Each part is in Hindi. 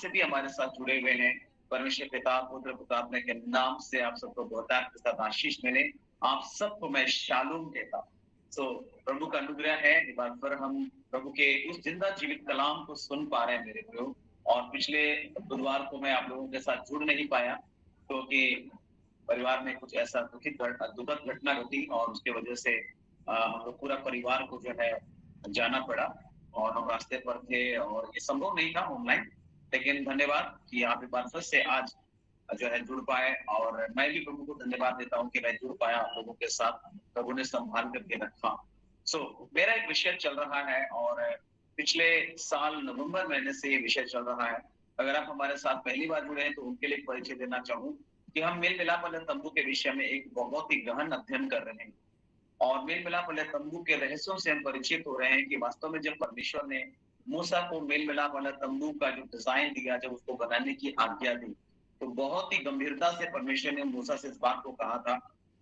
से भी हमारे साथ जुड़े हुए हैं। परमेश्वर पिता, पुत्र, पवित्र के नाम से आप सबको बहुतायत के साथ आशीष मिले। आप सबको मैं शालोम कहता हूँ। प्रभु का अनुग्रह है, इस बात पर हम प्रभु के उस जिंदा जीवित कलाम को सुन पा रहे हैं मेरे प्रभु। और पिछले बुधवार को मैं आप लोगों के साथ जुड़ नहीं पाया क्योंकि परिवार में कुछ ऐसा दुखद घटना घटी और उसके वजह से हम लोग पूरा परिवार को जो है जाना पड़ा और हम रास्ते पर थे और ये संभव नहीं था ऑनलाइन। लेकिन धन्यवाद कि आप एक बार फिर से आज जो है जुड़ पाए और मैं भी प्रभु को धन्यवाद देता हूँ कि मैं जुड़ पाया आप लोगों के साथ, प्रभु ने संभाल करके रखा। मेरा एक विषय चल रहा है और पिछले साल नवंबर महीने से ये विषय चल रहा है। अगर आप हमारे साथ पहली बार जुड़े हैं तो उनके लिए परिचय देना चाहूँ कि हम मेल मिलाप वाले तंबू के विषय में एक बहुत ही गहन अध्ययन कर रहे हैं और मेल मिलाप वाले तंबू के रहस्यों से हम परिचित हो रहे हैं कि वास्तव में जब परमेश्वर ने मूसा को मेल मिलाप वाला तंबू का जो डिजाइन दिया, जब उसको बनाने की आज्ञा दी, तो बहुत ही गंभीरता से परमेश्वर ने मूसा से इस बात को कहा था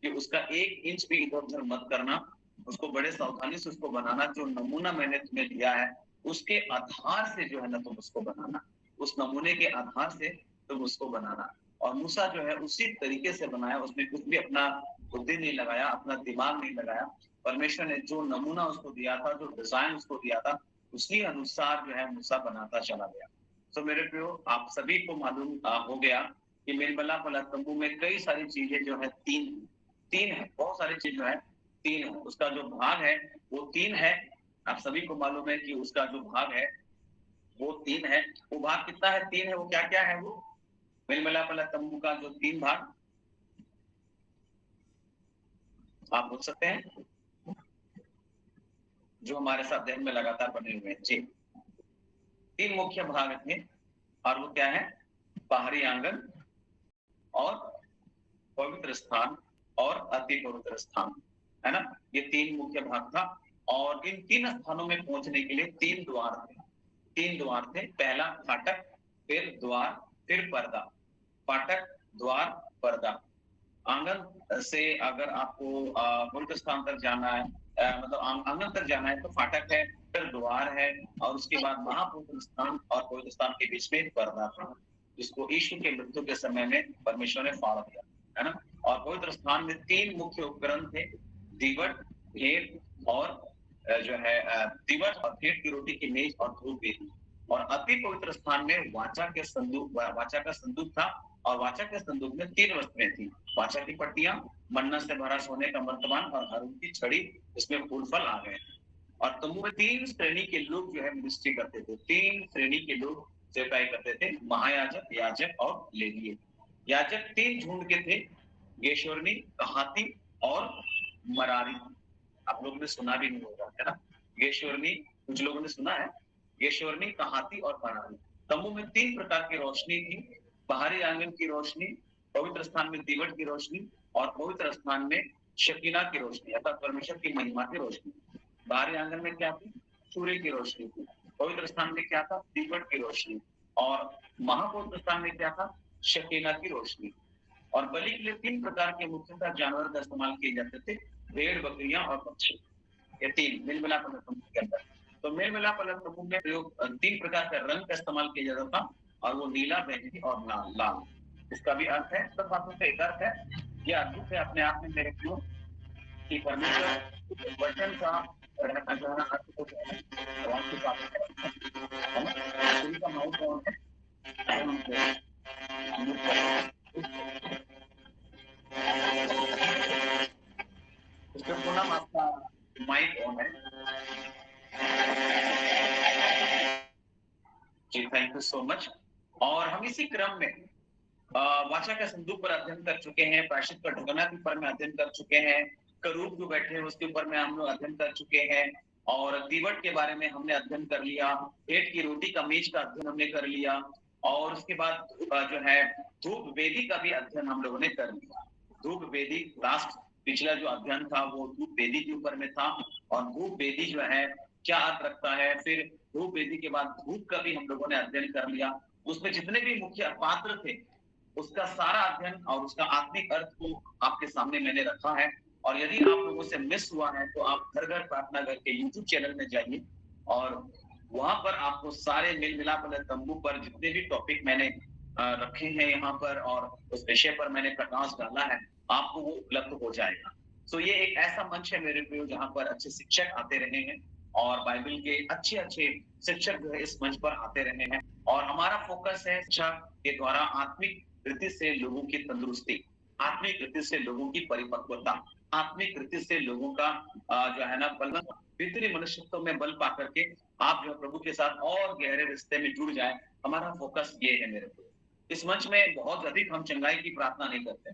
कि उसका 1 इंच भी इधर उधर मत करना, उसको बड़े सावधानी से उसको बनाना। जो नमूना मैंने तुम्हें दिया है उसके आधार से जो है ना तुम उसको बनाना, उस नमूने के आधार से तुम उसको बनाना। और मूसा जो है उसी तरीके से बनाया, उसमें कुछ भी अपना बुद्धि नहीं लगाया, अपना दिमाग नहीं लगाया। परमेश्वर ने जो नमूना उसको दिया था, जो डिजाइन उसको दिया था, उसी अनुसार जो है मूसा बनाता चला गया। मेरे प्रियो, आप सभी को मालूम हो गया कि मेल मिलाप वाला तंबू में कई सारी चीजें जो है तीन है, बहुत सारी चीज जो है तीन है। उसका जो भाग है वो 3 है। आप सभी को मालूम है कि उसका जो भाग है वो 3 है। वो भाग कितना है? 3 है। वो क्या क्या है? वो मेल मिलाप वाला तंबू का जो 3 भाग, आप पूछ सकते हैं जो हमारे साथ ध्यान में लगातार बने हुए हैं जी। 3 मुख्य भाग थे और वो क्या है? बाहरी आंगन और पवित्र स्थान और अति पवित्र स्थान, है ना? ये 3 मुख्य भाग था और इन 3 स्थानों में पहुंचने के लिए 3 द्वार थे। 3 द्वार थे। पहला फाटक, फिर द्वार, फिर पर्दा। फाटक, द्वार, पर्दा। आंगन से अगर आपको पवित्र स्थान तक जाना है, मतलब आंगन तक जाना है तो फाटक है, फिर द्वार है और उसके बाद महापवित्र स्थान और पवित्र स्थान के बीच में पर्दा था, जिसको यीशु के मृत्यु के समय में परमेश्वर ने फाड़ दिया, है ना? और पवित्र स्थान में 3 मुख्य उपकरण थे, दीवट, भेंट और जो है दीवट और भेंट की रोटी की मेज और धूप वेदी। और अति पवित्र स्थान में वाचा का संदूक था और वाचा के संदूक में 3 वस्तुएं थी। वाचा की पट्टियां, मन्ना से भरा सोने का मर्तमान और हारून की छड़ी, इसमें फूल फल आ गए। और तंबू में 3 श्रेणी के लोग जो है मिनिस्ट्री करते थे। 3 श्रेणी के लोग सेवकाई करते थे, महायाजक, याजक और लेवीय। याजक 3 झुंड के थे, गेशोरनी, कहाती और मरारी। आप लोगों ने सुना भी नहीं होगा, है ना? गेशोरनी कुछ लोगों ने सुना है, गेशोरनी, कहाती और मरारी। तंबू में 3 प्रकार की रोशनी थी, बाहरी आंगन की रोशनी, पवित्र स्थान में दीवट की रोशनी और पवित्र स्थान में शकीना की रोशनी अर्थात परमेश्वर की महिमा की रोशनी। बाहरी आंगन में क्या थी? सूर्य की रोशनी थी। पवित्र स्थान में क्या था? दीवट की रोशनी। और महापवित्र स्थान में क्या था? शकीना की रोशनी। और बलि के लिए 3 प्रकार के मुख्यतः जानवर का इस्तेमाल किए जाते थे, भेड़, बकरियां और पक्षी। ये 3 मेल मिलाप वाले तंबू के अंदर। तो मेल मिलाप वाले तंबू में प्रयोग 3 प्रकार का रंग का इस्तेमाल किया जाता था और वो नीला, बैंगनी और लाल। इसका भी अर्थ है, सब बातों का एक अर्थ है। यह अद्भुत है अपने आप में मेरे प्रियो कि परमेश्वर वचन का रहना जाना अर्थ को का माउथ कौन है? उसके पूनम आपका माइक ऑन है जी, थैंक यू सो मच। और हम इसी क्रम में वाचा का संदूक पर अध्ययन कर चुके हैं, प्रायश्चित का ढकना के ऊपर में अध्ययन कर चुके हैं, करूब जो बैठे हैं उसके ऊपर में हम लोग अध्ययन कर चुके हैं और दीवट के बारे में हमने अध्ययन कर लिया, पेट की रोटी का मेज का अध्ययन हमने कर लिया और उसके बाद जो है धूप वेदी का भी अध्ययन हम लोगों ने कर लिया। धूप वेदी लास्ट पिछला जो अध्ययन था वो धूप वेदी के ऊपर में था और धूप वेदी जो है क्या अर्थ रखता है। फिर धूप वेदी के बाद धूप का भी हम लोगों ने अध्ययन कर लिया। उसमें जितने भी मुख्य पात्र थे उसका सारा अध्ययन और उसका आत्मिक अर्थ को आपके सामने मैंने रखा है। और यदि आप लोगों से मिस हुआ है तो आप घर घर प्रार्थना करके YouTube चैनल में जाइए और वहां पर आपको सारे मेल मिलाप वाले तंबू पर जितने भी टॉपिक मैंने रखे हैं यहाँ पर और उस विषय पर मैंने प्रकाश डाला है, आपको वो उपलब्ध हो जाएगा। सो ये एक ऐसा मंच है मेरे प्रियो जहाँ पर अच्छे शिक्षक आते रहे हैं और बाइबल के अच्छे-अच्छे शिक्षक जो है इस मंच पर आते रहे हैं और हमारा फोकस है शिक्षा के द्वारा आत्मिक वृद्धि से लोगों की तंदुरुस्ती, आत्मिक वृद्धि से लोगों की परिपक्वता, आत्मिक वृद्धि से लोगों का जो है ना बलवंत भीतरी मनुष्यत्व में बल पा करके आप जो है प्रभु के साथ और गहरे रिश्ते में जुड़ जाए। हमारा फोकस ये है मेरे को। इस मंच में बहुत अधिक हम चंगाई की प्रार्थना नहीं करते,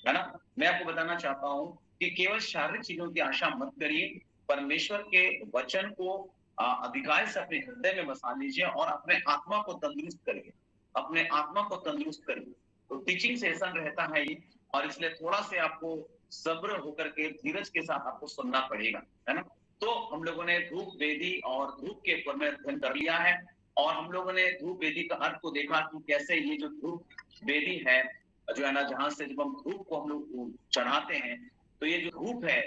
है ना? मैं आपको बताना चाहता हूँ कि केवल शारीरिक चीजों की आशा मत करिए, परमेश्वर के वचन को अधिकार से अपने हृदय में बसा लीजिए और अपने आत्मा को तंदुरुस्त करिए, अपने आत्मा को तंदुरुस्त करिए। तो टीचिंग सेशन रहता है ये और इसलिए थोड़ा से आपको सब्र होकर के धीरज के साथ आपको सुनना पड़ेगा, है ना? तो हम लोगों ने धूप वेदी और धूप के ऊपर में अध्ययन कर लिया है और हम लोगों ने धूप वेदी का अर्थ को देखा कि कैसे ये जो धूप वेदी है जो है ना, जहां से जब हम धूप को हम लोग चढ़ाते हैं तो ये जो धूप है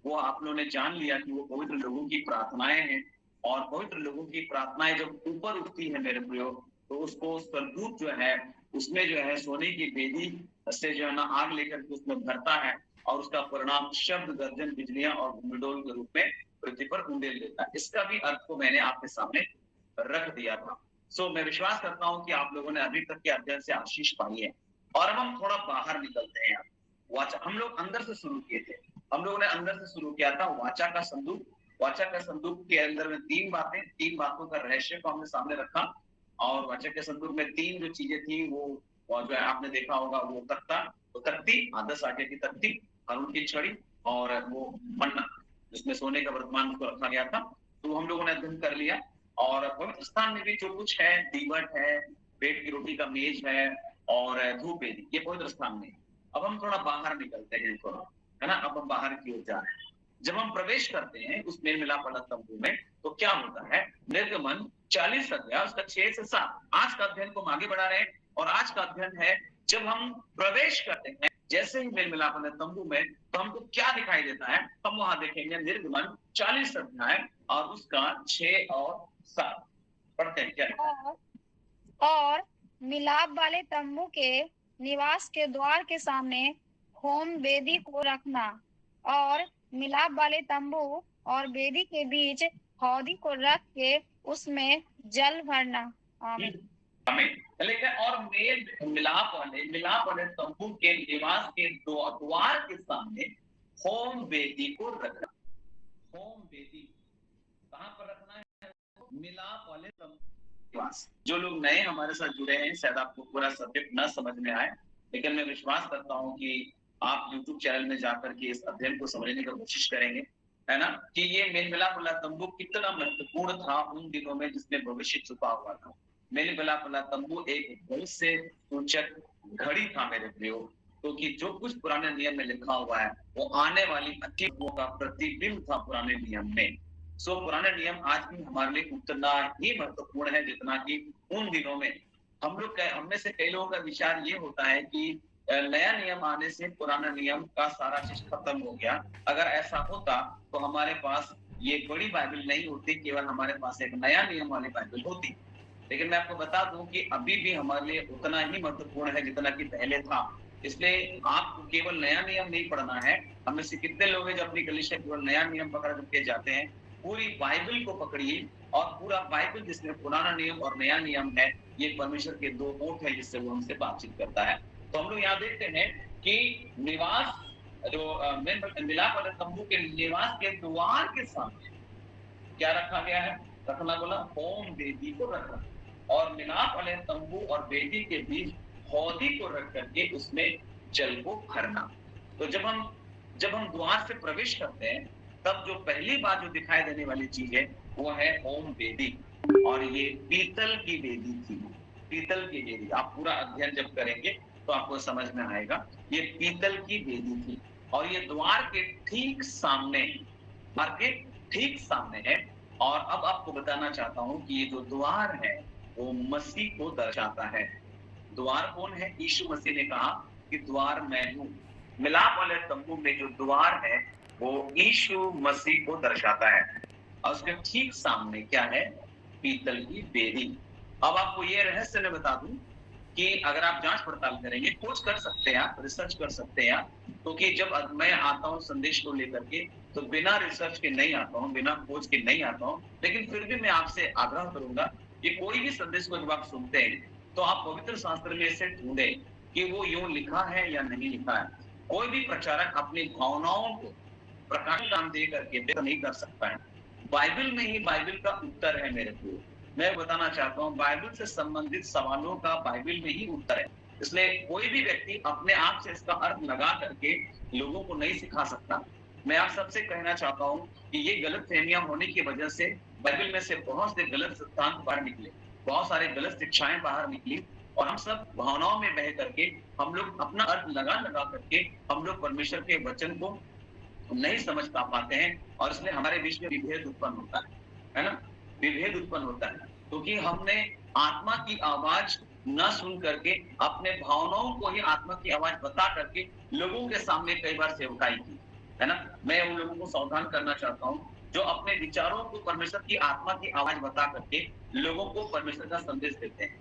वो आप लोगों ने जान लिया कि वो पवित्र लोगों की प्रार्थनाएं हैं और पवित्र लोगों की प्रार्थनाएं जब ऊपर उठती है मेरे प्रियो, तो उसको स्वर्गदूत जो है उसमें जो है सोने की वेदी से जो है ना आग लेकर के उसमें भरता है और उसका परिणाम शब्द, गर्जन, बिजलियां और भूमिडोल के रूप में पृथ्वी पर उंडेल देता है। इसका भी अर्थ को मैंने आपके सामने रख दिया था। सो मैं विश्वास करता हूं कि आप लोगों ने अभी तक के अध्ययन से आशीष पाई है और अब हम थोड़ा बाहर निकलते हैं। वाचा हम लोग अंदर से शुरू किए थे, हम लोगों ने अंदर से शुरू किया था वाचा का संदूक। वाचा का संदूक के अंदर में तीन बातों का रहस्य को हमने सामने रखा और वाचा के संदूक में तीन जो चीजें थी वो जो है आपने देखा होगा, वो तख्ता, वो तख्ती, आदर्श आज्ञा की तख्ती, हारून की छड़ी और वो मन्ना जिसमें सोने का वर्तमान को रखा गया था। तो हम लोगों ने अध्ययन कर लिया और पवित्र स्थान में भी जो कुछ है, दीवट है, पेट की रोटी का मेज है और धूप वेदी, ये पवित्र स्थान में। अब हम थोड़ा बाहर निकलते हैं थोड़ा, है ना? अब हम बाहर की ओर जा रहे हैं। जब हम प्रवेश करते हैं उस मेल मिलाप वाला तंबू में तो क्या होता है? निर्गमन 40 अध्याय उसका 6 से 7। आज का अध्ययन को हम आगे बढ़ा रहे हैं और आज का अध्ययन है जब हम प्रवेश करते हैं जैसे ही मेल मिलाप वाले तंबू में तो हमको क्या दिखाई देता है? हम वहां देखेंगे निर्गमन 40 अध्याय और उसका 6 और 7 पढ़ते हैं क्या? और मिलाप वाले तंबू के निवास के द्वार के सामने होम वेदी को रखना और मिलाप वाले तंबू और वेदी के बीच हौदी को रख के उसमें जल भरना। लेकिन और मिलाप वाले तंबू के निवास के द्वार के सामने होम वेदी को रखना। होम वेदी कहाँ पर रखना है? मिलाप वाले तंबू। जो लोग नए हमारे साथ जुड़े हैं, शायद आपको पूरा सब्जेक्ट न समझ में आए, लेकिन मैं विश्वास करता हूँ कि आप YouTube चैनल में जाकर के इस अध्ययन को समझने की कोशिश करेंगे, है ना? कि ये मेल मिलाप वाला तंबू कितना महत्वपूर्ण था उन दिनों में जिसमें भविष्य छुपा हुआ था। मेल मिलाप वाला तंबू एक भविष्य सूचक घड़ी था मेरे प्रियो, क्योंकि तो जो कुछ पुराने नियम में लिखा हुआ है वो आने वाली अच्छी का प्रतिबिंब था पुराने नियम में। सो पुराने नियम आज भी हमारे लिए उतना ही महत्वपूर्ण है जितना कि उन दिनों में। हम में से कई लोगों का विचार ये होता है कि नया नियम आने से पुराना नियम का सारा चीज खत्म हो गया। अगर ऐसा होता तो हमारे पास ये बड़ी बाइबल नहीं होती, केवल हमारे पास एक नया नियम वाली बाइबल होती। लेकिन मैं आपको बता दूं कि अभी भी हमारे लिए उतना ही महत्वपूर्ण है जितना कि पहले था। इसलिए आपको केवल नया नियम नहीं पढ़ना है। हम में से कितने लोग हैं जो अपनी गली से केवल नया नियम पकड़ के जाते हैं? पूरी बाइबल को पकड़िए और पूरा बाइबल जिसमें पुराना नियम और नया नियम है, ये परमेश्वर के दो ओठ है जिससे वो हमसे बातचीत करता है। तो हम लोग यहाँ देखते हैं कि निवास जो मिलाप वाले तंबू के निवास के द्वार के सामने क्या रखा गया है? रखना बोला होम वेदी को रखना और मिलाप वाले तंबू और वेदी के बीच हौदी को रख करके उसमें जल को भरना। तो जब हम द्वार से प्रवेश करते हैं तब जो पहली बात जो दिखाई देने वाली चीज है वो है होम वेदी और ये पीतल की वेदी थी। पीतल की वेदी आप पूरा अध्ययन जब करेंगे तो आपको समझ में आएगा। ये पीतल की वेदी थी और ये द्वार के ठीक सामने है। और अब आपको बताना चाहता हूं कि ये जो द्वार है वो मसीह को दर्शाता है। द्वार कौन है? यीशु मसीह ने कहा कि द्वार मैं हूं। मिलाप वाले तंबू में जो द्वार है वो यीशु मसीह को दर्शाता है और उसके ठीक सामने क्या है? पीतल की बेदी। अब आपको ये रहस्य मैं बता दूं कि अगर आप जांच पड़ताल करेंगे, खोज कर सकते हैं आप, रिसर्च कर सकते हैं आप, क्योंकि जब मैं आता हूँ संदेश को लेकर के, तो बिना रिसर्च के नहीं आता हूँ, बिना खोज के नहीं आता हूँ। लेकिन फिर भी मैं आपसे आग्रह करूंगा कि कोई भी संदेश को जब आप सुनते हैं, तो आप पवित्र शास्त्र में इसे ढूंढें कि वो यूं लिखा है या नहीं लिखा है। कोई भी प्रचारक अपनी भावनाओं को प्रकाश नाम दे करके व्यक्त नहीं कर सकता है। बाइबल में ही बाइबल का उत्तर है मेरे को। मैं बताना चाहता हूँ, बाइबल से संबंधित सवालों का बाइबल में ही उत्तर है। इसलिए कोई भी व्यक्ति अपने आप से इसका अर्थ लगा करके लोगों को नहीं सिखा सकता। मैं आप सबसे कहना चाहता हूँ कि ये गलत फहमियां होने की वजह से बाइबल में से बहुत से गलत सिद्धांत बाहर निकले, बहुत सारे गलत शिक्षाएं बाहर निकली, और हम सब भावनाओं में बह करके हम लोग अपना अर्थ लगा लगा करके हम लोग परमेश्वर के वचन को नहीं समझ पाते हैं, और इसलिए हमारे बीच में विभेद उत्पन्न होता है ना, विभेद उत्पन्न होता है, क्योंकि हमने आत्मा की आवाज न सुन करके अपने भावनाओं को ही आत्मा की आवाज बता करके लोगों के सामने कई बार सेवकाई की, है ना। मैं उन लोगों को सावधान करना चाहता हूँ जो अपने विचारों को परमेश्वर की आत्मा की आवाज बता करके लोगों को परमेश्वर का संदेश देते हैं,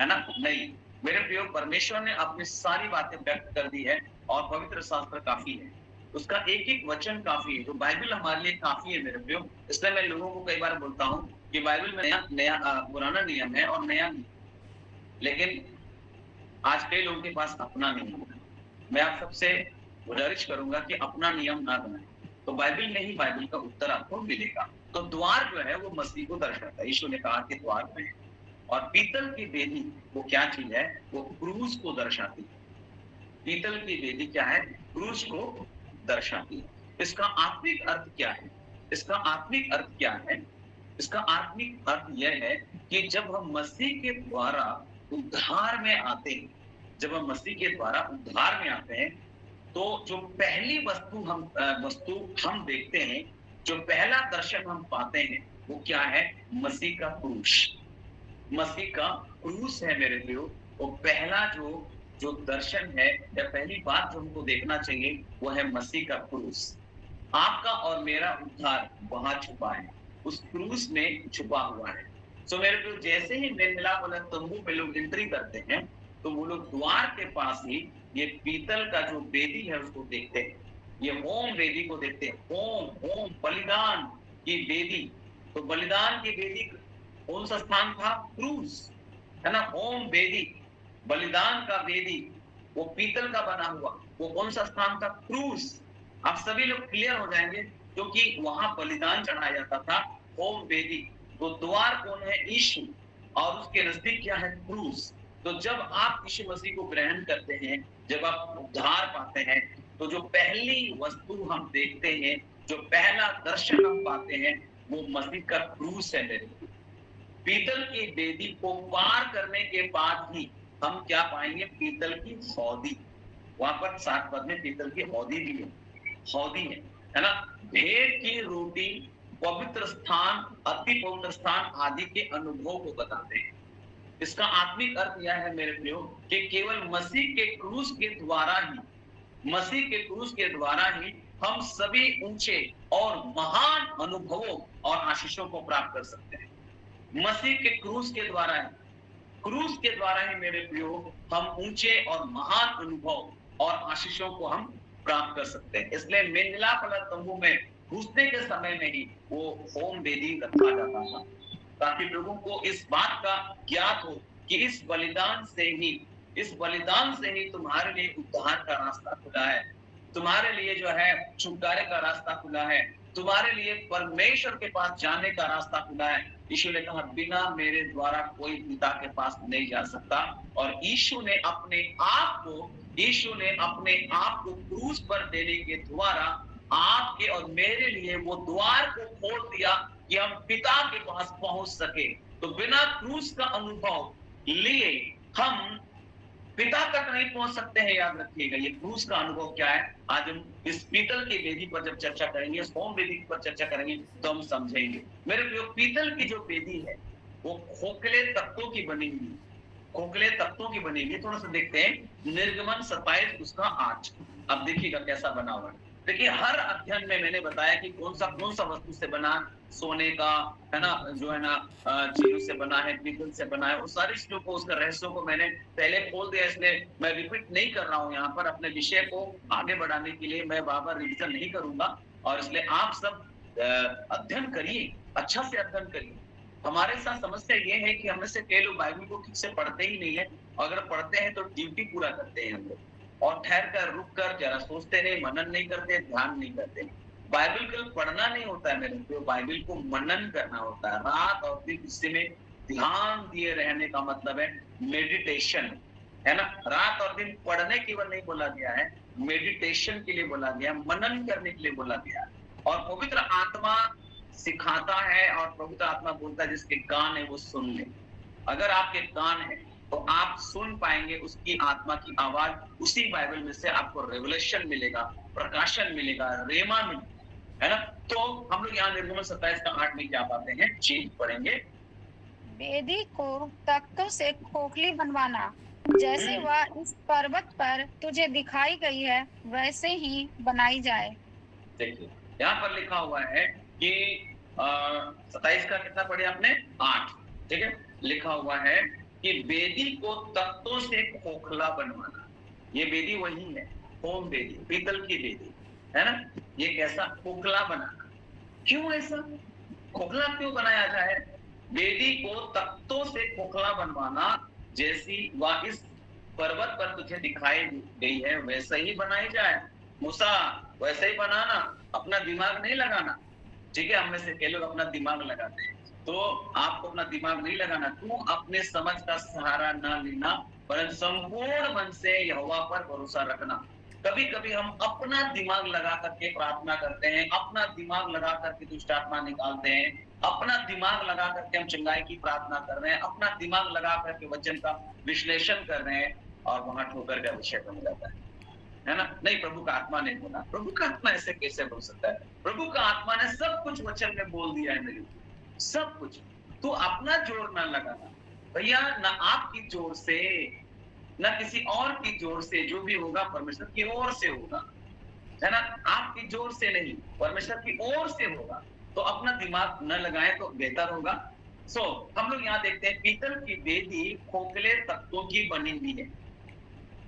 है ना। नहीं, मेरे प्रियो, परमेश्वर ने अपनी सारी बातें व्यक्त कर दी है, और पवित्र शास्त्र काफी है, उसका एक एक वचन काफी है, जो बाइबल हमारे लिए काफी है मेरे प्रियो। इसलिए मैं लोगों को कई बार बोलता हूँ कि बाइबल में नया पुराना नियम है और नया नियम, लेकिन आज कई लोगों के पास अपना नियम है। मैं आप सबसे गुजारिश करूंगा कि अपना नियम ना बनाए, तो बाइबल में ही बाइबल का उत्तर आपको मिलेगा। तो द्वार जो है वो मसीह को दर्शाता है। यीशु ने कहा कि द्वार में है, और पीतल की बेदी वो क्या चीज है, वो क्रूस को दर्शाती है। पीतल की बेदी क्या है, क्रूस को दर्शाती है। इसका आत्मिक अर्थ क्या है, इसका आत्मिक अर्थ क्या है, इसका आत्मिक अर्थ यह है कि जब हम मसीह के द्वारा उद्धार में आते हैं, जब हम मसीह के द्वारा उद्धार में आते हैं, तो जो पहली वस्तु हम देखते हैं, जो पहला दर्शन हम पाते हैं, वो क्या है, मसीह का क्रूस। मसीह का क्रूस है मेरे प्रियो। वो पहला जो दर्शन है, या पहली बात जो हमको देखना चाहिए, वो है मसीह का क्रूस। आपका और मेरा उद्धार वहां छुपा है, उस क्रूस में छुपा हुआ है। सो मेरे प्रियो, जैसे ही मेल मिलाप वाला तंबू में लोग एंट्री करते हैं, तो वो लोग द्वार के पास ही ये पीतल का जो वेदी है उसको देखते हैं, ये होम वेदी को देखते हैं। होम बलिदान की वेदी। तो बलिदान की वेदी कौन सा स्थान था, क्रूस, है ना। होम वेदी, बलिदान का वेदी, वो पीतल का बना हुआ, वो कौन सा स्थान था, क्रूस। आप सभी लोग क्लियर हो जाएंगे, क्योंकि वहां बलिदान चढ़ाया जाता था, होम वेदी। तो द्वार कौन है, यीशु, और उसके नजदीक क्या है, क्रूस। तो जब आप यीशु मसीह को ग्रहण करते हैं, जब आप उद्धार पाते हैं, तो जो पहली वस्तु हम देखते हैं, जो पहला दर्शन हम पाते हैं, वो मसीह का क्रूस है मेरे। पीतल की वेदी को पार करने के बाद ही हम क्या पाएंगे, पीतल की हौदी। वहां पर 7 पद में पीतल की हौदी भी है, हौदी है ना। भेंट की रोटी, पवित्र स्थान, अति पवित्र स्थान आदि के अनुभव को बताते हैं। इसका आत्मिक अर्थ यह है मेरे प्रियो कि केवल मसीह के क्रूस के द्वारा ही, मसीह के क्रूस के द्वारा ही हम सभी ऊंचे और महान अनुभवों और आशीषों को प्राप्त कर सकते हैं। मसीह के क्रूस के द्वारा ही, क्रूस के द्वारा ही मेरे प्रियो हम ऊंचे और महान अनुभव और आशीषों को हम प्राप्त कर सकते हैं। इसलिए मेल मिलाप वाला तंबू में घुसने के समय में ही वो होम वेदी रखा जाता था, ताकि लोगों को इस बात का ज्ञात हो कि इस बलिदान से ही तुम्हारे लिए उद्धार का रास्ता खुला है, तुम्हारे लिए जो है छुटकारे का रास्ता खुला है, तुम्हारे लिए परमेश्वर के पास जाने का रास्ता खुला है। यीशु ने कहा, बिना मेरे द्वारा कोई पिता के पास नहीं जा सकता। और यीशु ने अपने आप को क्रूस पर देने के द्वारा आपके और मेरे लिए वो द्वार को खोल दिया कि हम पिता के पास पहुंच सके। तो बिना क्रूस का अनुभव लिए हम पिता तक नहीं पहुंच सकते हैं। याद रखिएगा, ये क्रूस का अनुभव क्या है, आज हम इस पीतल की वेदी पर जब चर्चा करेंगे, इस होम वेदी पर चर्चा करेंगे, तो हम समझेंगे। मेरे प्रियो, पीतल की जो वेदी है वो खोखले तख्तों की बनी हुई, खोखले तख्तों की बनी हुई। थोड़ा सा देखते हैं, निर्गमन 27 उसका 8। अब देखिएगा कैसा बना हुआ देखिए हर अध्ययन में मैंने बताया कि कौन सा वस्तु से बना, सोने का, है ना, जो है ना चीजों से बना है, पीतल से बना है, उस सारी चीजों को, उसका रहस्यों को मैंने पहले खोल दिया, इसलिए मैं रिपीट नहीं कर रहा हूँ यहाँ पर। अपने विषय को आगे बढ़ाने के लिए मैं बार-बार रिवीजन नहीं करूंगा, और इसलिए आप सब अध्ययन करिए, अच्छा से अध्ययन करिए। हमारे साथ समस्या ये है कि हम में से कई लोग बाइबल को ठीक से पढ़ते ही नहीं है, और अगर पढ़ते हैं तो ड्यूटी पूरा करते हैं हम लोग, और ठहर कर, रुक कर, जरा सोचते नहीं, मनन नहीं करते, ध्यान नहीं करते। बाइबल केवल पढ़ना नहीं होता है मेरे को, बाइबल को मनन करना होता है, रात और दिन इसी में ध्यान दिए रहने का मतलब है मेडिटेशन, है ना। रात और दिन पढ़ने केवल नहीं बोला गया है, मेडिटेशन के लिए बोला गया, मनन करने के लिए बोला गया है। और पवित्र आत्मा सिखाता है, और पवित्र आत्मा बोलता है जिसके कान है वो सुन ले। अगर आपके कान है तो आप सुन पाएंगे उसकी आत्मा की आवाज, उसी बाइबल में से आपको रेवलेशन मिलेगा, प्रकाशन मिलेगा, रेमा मिलेगा, है ना। तो हम लोग यहाँ निर्गमन 27 का 8 में क्या पाते हैं, जी पढ़ेंगे। वेदी को तख्तों से खोखली बनवाना, जैसे वह इस पर्वत पर तुझे दिखाई गई है वैसे ही बनाई जाए। देखिए यहाँ पर लिखा हुआ है कि 27 का कितना पढ़े आपने, 8, ठीक है। लिखा हुआ है कि वेदी को तख्तों से खोखला बनवाना। ये वेदी वही है, होम वेदी, पीतल की वेदी, है ना। ये कैसा खोखला बनाना, क्यों ऐसा खोखला क्यों बनाया जाए? वेदी को तख्तों से खोखला बनवाना, जैसी वह इस पर्वत पर तुझे दिखाई गई है वैसे ही बनाई जाए। मूसा वैसे ही बनाना, अपना दिमाग नहीं लगाना, ठीक है। हम में से कई लोग अपना दिमाग लगाते हैं, तो आपको अपना दिमाग नहीं लगाना। तू अपने समझ का सहारा ना लेना, परंतु संपूर्ण मन से यहोवा पर भरोसा रखना। कभी कभी हम अपना दिमाग लगा करके प्रार्थना करते हैं, अपना दिमाग लगा करके दुष्ट आत्मा निकालते हैं, अपना दिमाग लगा करके हम चंगाई की प्रार्थना कर रहे हैं, अपना दिमाग लगा करके वचन का विश्लेषण कर रहे हैं, और वहां ठोकर का विषय बन जाता है ना। नहीं, प्रभु का आत्मा ने बोला। प्रभु का आत्मा ऐसे कैसे बोल सकता है? प्रभु का आत्मा ने सब कुछ वचन में बोल दिया है मेरे को, सब कुछ। तो अपना जोर ना लगाना भैया, ना आपकी जोर से, ना किसी और की जोर से, जो भी होगा परमेश्वर की ओर से होगा, है ना। आपकी जोर से नहीं, परमेश्वर की ओर से होगा। तो अपना दिमाग न लगाएं तो बेहतर होगा। हम लोग यहाँ देखते हैं पीतल की वेदी खोखले तख्तों की बनी हुई है,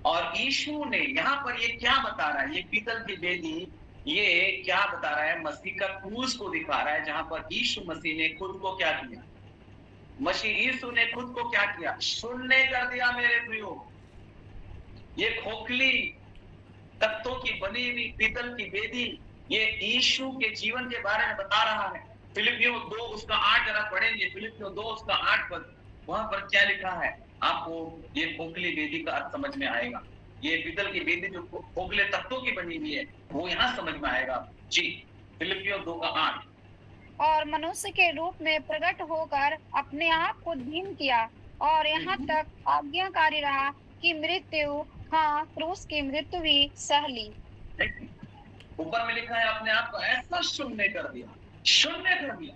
और यीशु ने यहाँ पर ये क्या बता रहा है, ये पीतल की वेदी ये क्या बता रहा है, मसीह का क्रूस को दिखा रहा है, जहां पर यीशु मसीह ने खुद को क्या किया, मसीह यीशु ने खुद को क्या किया, शून्य कर दिया मेरे प्रियो। ये खोखली तख्तों की बनी हुई पीतल की वेदी, ये यीशु के जीवन के बारे में बता रहा है। फिलिपियों 2 उसका 8 जरा पढ़ेंगे, फिलिपियों 2 उसका 8 पर वहां पर क्या लिखा है, आपको ये खोखली वेदी का अर्थ समझ में आएगा। ये पीतल की वेदी जो खोखले तख्तों की बनी हुई है वो यहाँ समझ में आएगा जी। फिलिपियों 2 का 8, और मनुष्य के रूप में प्रकट होकर अपने आप को दीन किया, और यहाँ तक आज्ञाकारी रहा कि मृत्यु, हाँ क्रूस की मृत्यु भी सह ली। ऊपर में लिखा है अपने आप को ऐसा शून्य कर दिया, शून्य कर दिया,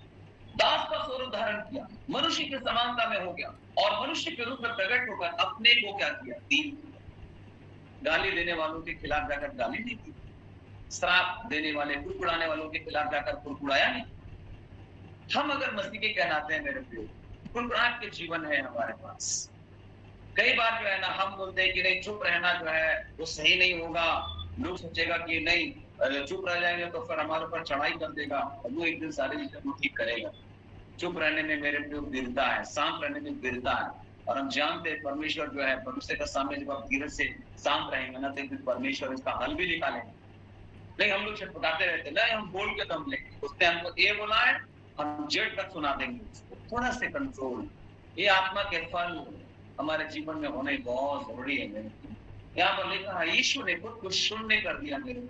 दास का स्वरूप धारण किया, मनुष्य की समानता में हो गया, और मनुष्य के रूप में प्रकट होकर अपने को क्या किया, दीन किया। गाली देने वालों के खिलाफ जाकर गाली नहीं दी, श्राप देने वाले, कुड़कुड़ाने वालों के खिलाफ जाकर कुड़कुड़ाया नहीं। हम अगर मसीह के कहलाते हैं मेरे प्रिय, कुड़कुड़ाहट के जीवन है हमारे पास। कई बार जो है ना हम बोलते हैं कि नहीं, चुप रहना जो है वो सही नहीं होगा, लोग सोचेगा कि नहीं चुप रह जाएंगे तो फिर हमारे ऊपर चढ़ाई कर देगा, और वो एक दिन सारे विषय को ठीक करेगा। चुप रहने में मेरे प्रिय वीरता है, शांत रहने में वीरता है, और हम जानते हैं परमेश्वर जो है, परमेश्वर के सामने जब आप धीरज से शांत रहेंगे ना, तो परमेश्वर इसका हल भी निकालेंगे। नहीं, हम लोग छटपटाते रहते नहीं, हम बोल के दम लेंगे, उसने हमको ए बोला है, हम जेड तक सुना देंगे उसको। थोड़ा से कंट्रोल, ये आत्मा के फल हमारे जीवन में होने बहुत जरूरी है मेरे। यहाँ पर लिखा है यीशु ने खुद को शून्य कर दिया मेरे,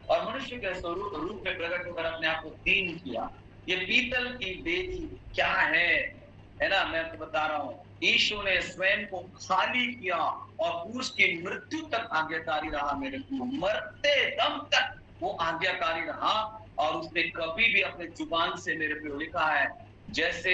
और मनुष्य के रूप में प्रकट होकर अपने आप को दीन किया। ये पीतल की वेदी क्या है ना, मैं आपको बता रहा हूँ। यीशु ने स्वयं को खाली किया और क्रूस की मृत्यु तक आज्ञाकारी रहा मेरे को, मरते दम तक वो आज्ञाकारी रहा, और उसने कभी भी अपने जुबान से मेरे को लिखा है, जैसे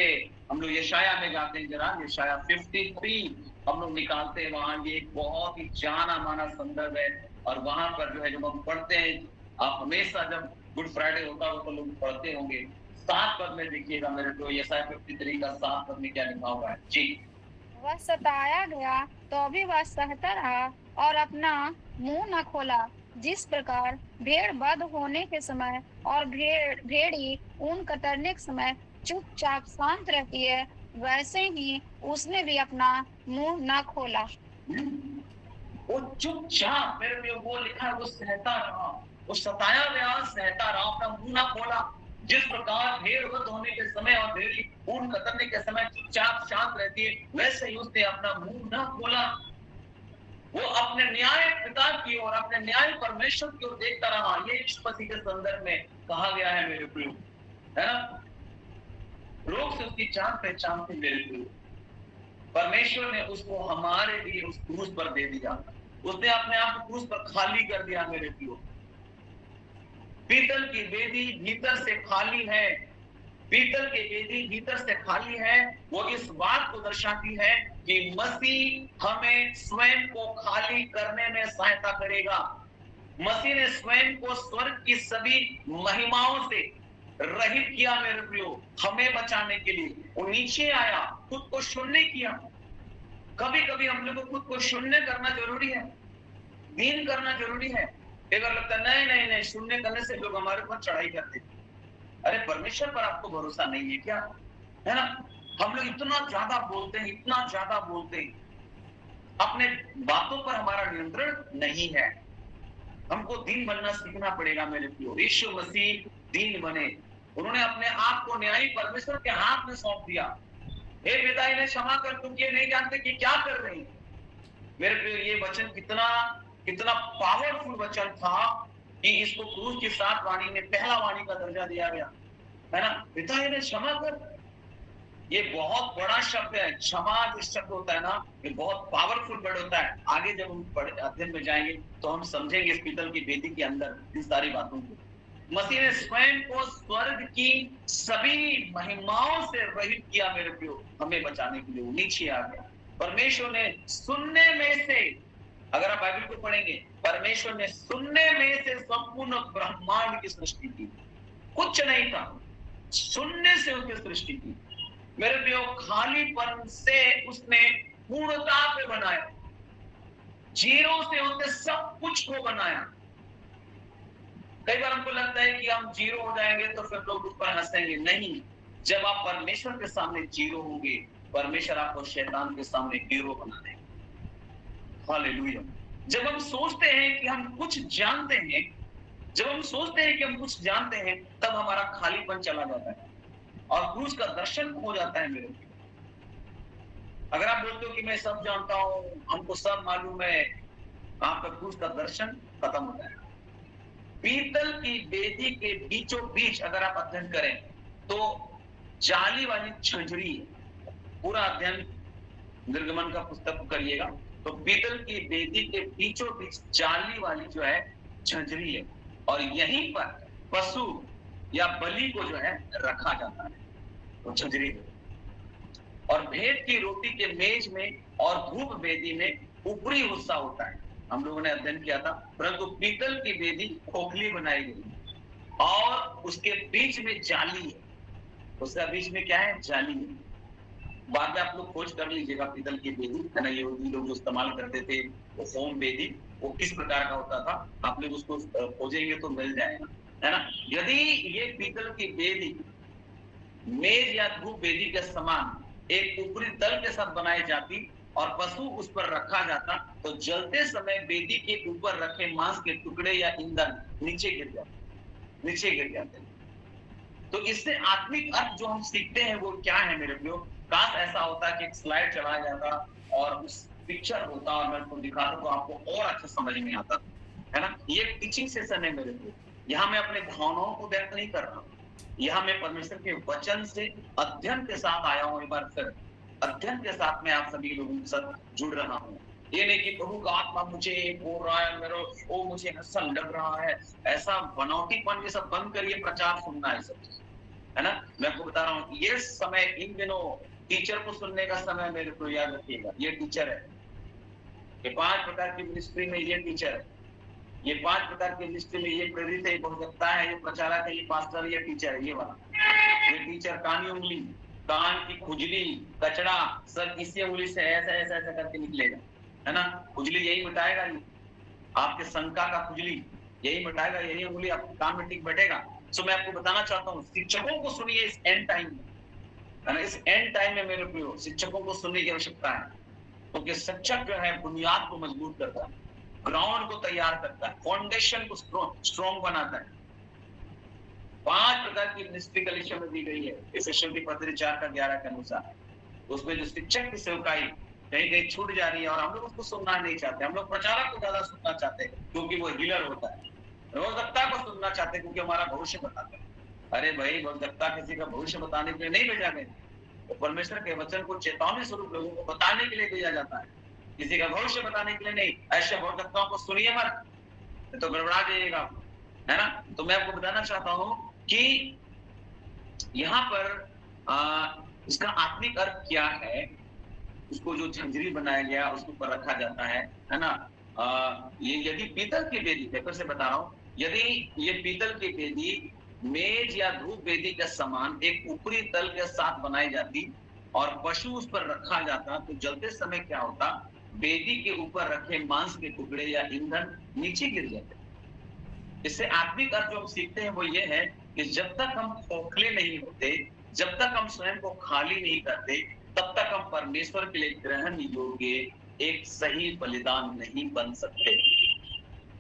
हम लोग यशाया में जाते हैं, जरा यशाया 53 हम लोग निकालते हैं, वहां ये एक बहुत ही जाना माना संदर्भ है, और वहां पर जो है जब हम पढ़ते हैं आप हमेशा जब गुड फ्राइडे होता हो तो लोग पढ़ते होंगे। 7 पद में देखिएगा मेरे को, यशायाह 53 का 7 पद में क्या लिखा हुआ है जी। वह सताया गया तो भी वह सहता रहा और अपना मुंह न खोला। जिस प्रकार भेड़ बध होने के समय और भेड़ी ऊन कतरने के समय चुपचाप शांत रहती है, वैसे ही उसने भी अपना मुंह न खोला। वो चुपचाप, मेरे पे वो लिखा है, वो सहता रहा, वो सताया गया, सहता रहा, अपना मुंह ना खोला। जिस प्रकार भेड़ वध होने के समय और भेड़ी ऊन कतरने के समय चुपचाप शांत रहती है, वैसे ही उसने अपना मुंह ना खोला। वो अपने न्याय पिता की ओर, अपने न्याय परमेश्वर की ओर देखता रहा। ये यीशु मसीह के संदर्भ में कहा गया है मेरे प्रियो, है ना। लोग से उसकी जान पहचान थे मेरे प्रियो। परमेश्वर ने उसको हमारे लिए उस क्रूस पर दे दिया। उसने अपने आप को क्रूस पर खाली कर दिया मेरे प्रियो। पीतल की वेदी भीतर से खाली है, पीतल की वेदी भीतर से खाली है। वो इस बात को दर्शाती है कि मसीह हमें स्वयं को खाली करने में सहायता करेगा। मसीह ने स्वयं को स्वर्ग की सभी महिमाओं से रहित किया मेरे प्रियो, हमें बचाने के लिए। वो नीचे आया, खुद को शून्य किया। कभी कभी हम लोग को खुद को शून्य करना जरूरी है, दीन करना जरूरी है। एक बार लगता है नहीं नहीं नहीं, शून्य करने से लोग हमारे ऊपर चढ़ाई करते हैं। अरे परमेश्वर पर आपको भरोसा नहीं है क्या, है ना। हम लोग इतना ज्यादा बोलते हैं, इतना ज्यादा बोलते हैं, अपने बातों पर हमारा नियंत्रण नहीं है। हमको दीन बनना सीखना पड़ेगा मेरे प्रियो। यीशु मसीह दीन बने, उन्होंने अपने आप को न्यायी परमेश्वर के हाथ में सौंप दिया। हे पिता, इन्हें क्षमा कर, तुम ये नहीं जानते कि क्या कर रहे हैं। मेरे प्रियो, ये वचन कितना कितना पावरफुल वचन था कि इसको क्रूस की 7 वाणी में पहला वाणी का दर्जा दिया गया, है ना। पिता, इन्हें क्षमा कर, ये बहुत बड़ा शब्द है। क्षमा जो शब्द होता है ना, ये बहुत पावरफुल वर्ड होता है। आगे जब हम अध्ययन में जाएंगे तो हम समझेंगे इस पीतल की वेदी के अंदर इन सारी बातों को। मसीह ने स्वयं को स्वर्ग की सभी महिमाओं से रहित किया मेरे प्रियो, हमें बचाने के लिए। वो नीचे आ गया। परमेश्वर ने सुनने में से, अगर आप बाइबल को पढ़ेंगे, परमेश्वर ने सुनने में से संपूर्ण ब्रह्मांड की सृष्टि की। कुछ नहीं था, सुनने से उसकी सृष्टि की मेरे प्रियो। खालीपन से उसने पूर्णता पे बनाया, जीरो से उसने सब कुछ को बनाया। कई बार हमको लगता है कि हम जीरो हो जाएंगे तो फिर लोग उस पर हंसेंगे। नहीं, जब आप परमेश्वर के सामने जीरो होंगे, परमेश्वर आपको शैतान के सामने हीरो बना देगा। हालेलुया। जब हम सोचते हैं कि हम कुछ जानते हैं, जब हम सोचते हैं कि हम कुछ जानते हैं, तब हमारा खालीपन चला जाता है और क्रूस का दर्शन खो जाता है मेरे लिए। अगर आप बोलते हो कि मैं सब जानता हूं, हमको सब मालूम है, आपका क्रूस का दर्शन खत्म हो जाएगा। पीतल की वेदी के बीचों बीच अगर आप अध्ययन करें तो जाली वाली झंझरी, पूरा अध्ययन निर्गमन का पुस्तक करिएगा तो पीतल की वेदी के बीचों बीच जाली वाली जो है झंझरी है, और यहीं पर पशु या बलि को जो है रखा जाता है, वो झंझरी है। और भेंट की रोटी के मेज में और धूप वेदी में ऊपरी हिस्सा होता है, हम लोगों ने अध्ययन किया था। परंतु पीतल की वेदी खोखली बनाई गई और उसके बीच में जाली है। उसका बीच में क्या है? जाली है। बाद में आप लोग खोज कर लीजिएगा पीतल की वेदी, है ना। यहूदी लोग जो इस्तेमाल करते थे वो होम वेदी, वो किस प्रकार का होता था, आप लोग उसको खोजेंगे तो मिल जाएगा, है ना। यदि ये पीतल की वेदी मेज या धूप वेदी के समान एक ऊपरी तल के साथ बनाई जाती और पशु उस पर रखा जाता, तो जलते समय वेदी के ऊपर रखे मांस के टुकड़े या ईंधन नीचे गिर जाते। तो इससे आत्मिक अर्थ जो हम सीखते हैं वो क्या है मेरे प्रियो? काश ऐसा होता कि एक स्लाइड चलाया जाता और उस पिक्चर होता और मैं उसको दिखाता तो आपको और अच्छा समझ में आता, है ना। ये टीचिंग सेशन है मेरे प्रियो। यहाँ मैं अपने भावनाओं को व्यक्त नहीं कर रहा हूँ, यहाँ मैं परमेश्वर के वचन से अध्ययन के साथ आया हूँ। एक बार फिर अध्ययन के साथ मैं आप सभी लोगों के साथ जुड़ रहा हूँ। ये नहीं कि प्रभु का आत्मा मुझे बोल रहा है, मेरे ओ मुझे हंसन लग रहा है, ऐसा बनावटीपन ये सब बंद करिए, प्रचार सुनना है सब, है ना। मैं आपको बता रहा हूँ ये समय, इन दिनों टीचर को सुनने का समय मेरे को याद रखिएगा। ये टीचर है, ये 5 प्रकार की मिनिस्ट्री में ये टीचर है। ये 5 प्रकार की दृष्टि में ये प्रेरित है, ये बहुवक्ता है, ये प्रचारक है, ये पास्टर, ये टीचर है, ये वाला। ये टीचर कानी उंगली, कान की खुजली, कचड़ा सब इसी उंगली से ऐसा ऐसा ऐसा करके निकलेगा, है ना। खुजली यही मिटाएगा, आपके शंका का खुजली यही मिटाएगा, यही उंगली आपके कान में टिक बैठेगा। सो मैं आपको बताना चाहता हूँ, शिक्षकों को सुनिए इस एंड टाइम में, है ना। इस एंड टाइम में मेरे प्रियो शिक्षकों को सुनने की आवश्यकता है, क्योंकि शिक्षक जो है बुनियाद को मजबूत करता है, ग्राउंड को तैयार करता है, फाउंडेशन को स्ट्रॉन्ग बनाता है। 5 प्रकार की मिनिस्ट्री कलीसिया में दी गई है इफिसियंस की पत्री 4:11 के अनुसार। उसमें जो शिक्षक की सेवकाई कहीं कहीं छूट जा रही है और हम लोग उसको सुनना नहीं चाहते। हम लोग प्रचारक को ज्यादा सुनना चाहते हैं क्योंकि वो हीलर होता है, भविष्यवक्ता को सुनना चाहते हैं क्योंकि हमारा भविष्य बताता है। अरे भाई, भविष्यवक्ता किसी का भविष्य बताने के लिए नहीं भेजा गया, तो परमेश्वर के वचन को चेतावनी स्वरूप लोगों को बताने के लिए भेजा जाता है, किसी का भविष्य बताने के लिए नहीं। ऐसे भविष्यवक्ताओं को सुनिए मत, तो गड़बड़ा जाइएगा, है ना। तो मैं आपको बताना चाहता हूँ कि यहाँ पर इसका आत्मिक अर्थ क्या है, उसको जो झंझरी बनाया गया उसके ऊपर रखा जाता है ना। ये यदि पीतल की वेदी, फिर से बता रहा हूँ, यदि ये पीतल की वेदी मेज या धूप वेदी के समान एक ऊपरी तल के साथ बनाई जाती और पशु उस पर रखा जाता, तो जलते समय क्या होता, वेदी के ऊपर रखे मांस के टुकड़े या ईंधन नीचे गिर जाते। इससे आत्मिक अर्थ जो हम सीखते हैं वो ये है कि जब तक हम खोखले नहीं होते, जब तक हम स्वयं को खाली नहीं करते, तब तक हम परमेश्वर के लिए ग्रहण योग्य एक सही बलिदान नहीं बन सकते।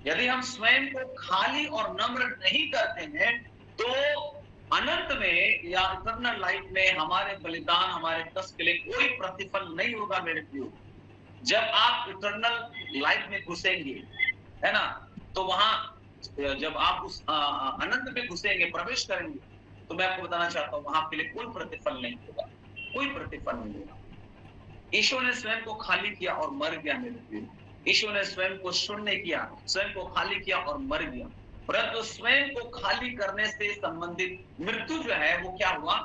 यदि हम स्वयं को खाली और नम्र नहीं करते हैं तो अनंत में या इटर्नल लाइफ में हमारे बलिदान, हमारे कष्ट के लिए कोई प्रतिफल नहीं होगा मेरे प्रियो। जब आप इटर्नल लाइफ में घुसेंगे, है ना, तो वहां जब आप उस अनंत में घुसेंगे, प्रवेश करेंगे, तो मैं आपको बताना चाहता हूँ वहां के लिए कोई प्रतिफल नहीं होगा, कोई प्रतिफल नहीं होगा। ईश्वर ने स्वयं को खाली किया और मर गया मेरे प्रियो। ईश्वर ने स्वयं को शून्य किया, स्वयं को खाली किया और मर गया। परंतु स्वयं को खाली करने से संबंधित मृत्यु जो है वो क्या हुआ,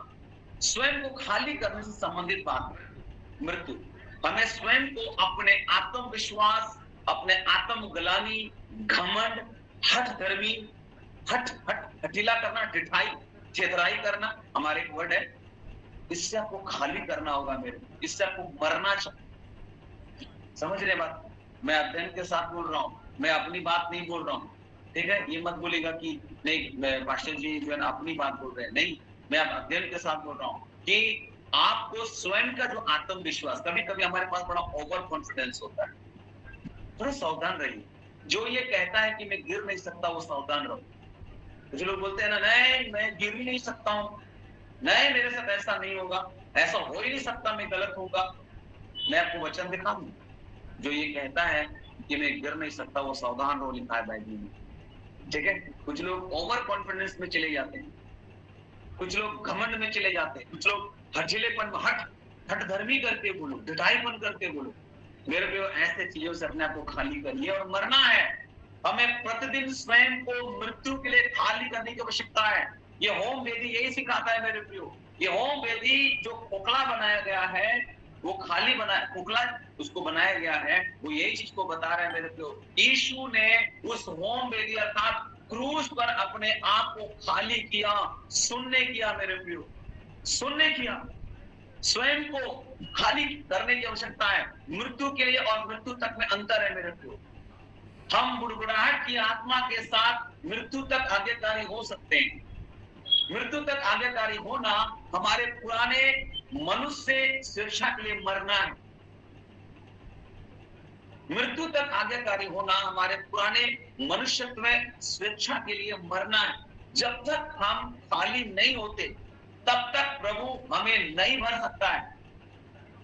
स्वयं को खाली करने से संबंधित बात है मृत्यु। हमें स्वयं को अपने आत्मविश्वास, अपने आत्मग्लानि, घमंड, हठ धर्मी, हठीला करना, ठेठराई करना, हमारे एक वर्ड है, इससे आपको खाली करना होगा मेरे, इससे आपको मरना चाहिए। समझ रहे बात? मैं अध्ययन के साथ बोल रहा हूँ, मैं अपनी बात नहीं बोल रहा हूँ, ठीक है। ये मत बोलेगा कि नहीं पास्टर जी जो है ना अपनी बात बोल रहे हैं, नहीं, मैं अध्ययन के साथ बोल रहा हूँ कि आपको स्वयं का जो आत्मविश्वास, कभी कभी हमारे पास बड़ा ओवर कॉन्फिडेंस होता है, थोड़ा सावधान रहिए। जो ये कहता है कि मैं गिर नहीं सकता, वो सावधान रहो। कुछ लोग बोलते हैं ना, नहीं मैं गिर ही नहीं सकता हूँ, नहीं मेरे साथ ऐसा नहीं होगा, ऐसा हो ही नहीं सकता, मैं गलत होगा। मैं आपको वचन दिखा दूं, जो ये कहता है कि मैं गिर नहीं सकता, वो सावधान रहो, लिखा है बाइबल में, ठीक है। कुछ लोग ओवर कॉन्फिडेंस में चले जाते हैं, कुछ लोग घमंड में चले जाते हैं, कुछ लोग हठीलेपन, हठ धर्मी करके बोलो, ढिठाईपन करके बोलो। मेरे पे ऐसे चीजों से अपने आप को खाली करिए और मरना है। हमें प्रतिदिन स्वयं को मृत्यु के लिए खाली करने की आवश्यकता है। ये होम वेदी यही सिखाता है मेरे प्रियो। ये होम वेदी जो खोखला बनाया गया है, वो खाली बनाया, खोखला उसको बनाया गया है, वो यही चीज को बता रहा है मेरे प्रियो। यीशु ने उस होम वेदी अर्थात क्रूस पर अपने आप को खाली किया, शून्य किया मेरे प्रियो, शून्य किया। स्वयं को खाली करने की आवश्यकता है मृत्यु के लिए, और मृत्यु तक में अंतर है मेरे प्रियो। हम बुड़बुड़ाहट की आत्मा के साथ मृत्यु तक आज्ञाकारी हो सकते हैं। मृत्यु तक आज्ञाकारी होना हमारे पुराने मनुष्य स्वेच्छा के लिए मरना है। मृत्यु तक आज्ञाकारी होना हमारे पुराने मनुष्यत्व में स्वेच्छा के लिए मरना है। जब तक हम खाली नहीं होते तब तक प्रभु हमें नहीं भर सकता है।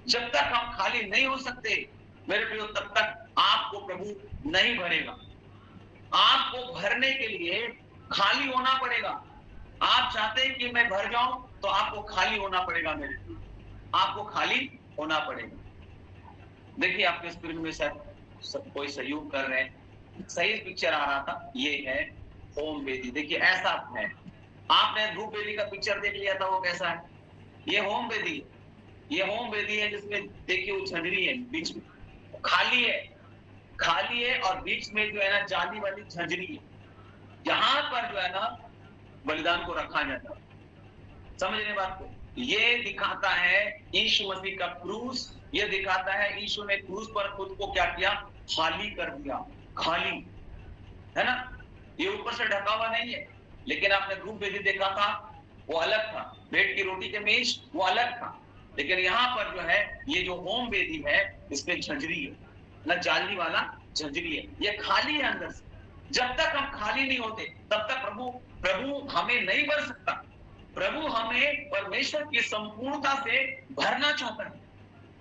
जब तक हम खाली नहीं हो सकते मेरे प्रियो, तब तक आपको प्रभु नहीं भरेगा। आपको भरने के लिए खाली होना पड़ेगा। आप चाहते हैं कि मैं भर जाऊं, तो आपको खाली होना पड़ेगा मेरे प्रियो, आपको खाली होना पड़ेगा। देखिए आपके स्क्रीन में सब कोई सहयोग कर रहे हैं, सही पिक्चर आ रहा था, ये है होम वेदी। देखिए ऐसा है, आपने धूप वेदी का पिक्चर देख लिया था, वो कैसा है, ये होम वेदी, ये होम वेदी है जिसमें देखिए वो झंझरी है बीच में, खाली है, खाली है और बीच में जो है ना जाली वाली झंझरी है, यहाँ पर जो है ना बलिदान को रखा जाता है। समझ रहे बात को? ये दिखाता है यीशु मसीह का क्रूस, ये दिखाता है यीशु ने क्रूस पर खुद को क्या किया, खाली कर दिया, खाली, है ना। ये ऊपर से ढका हुआ नहीं है, लेकिन आपने धूप वेदी देखा था, वो अलग था, भेंट की रोटी के मेज वो अलग था, लेकिन यहाँ पर जो है ये जो होम वेदी है इसमें झंझरी है ना, जाली वाला झंझरी है, ये खाली है अंदर से। जब तक हम खाली नहीं होते तब तक प्रभु हमें नहीं भर सकता। प्रभु हमें परमेश्वर की संपूर्णता से भरना चाहता है।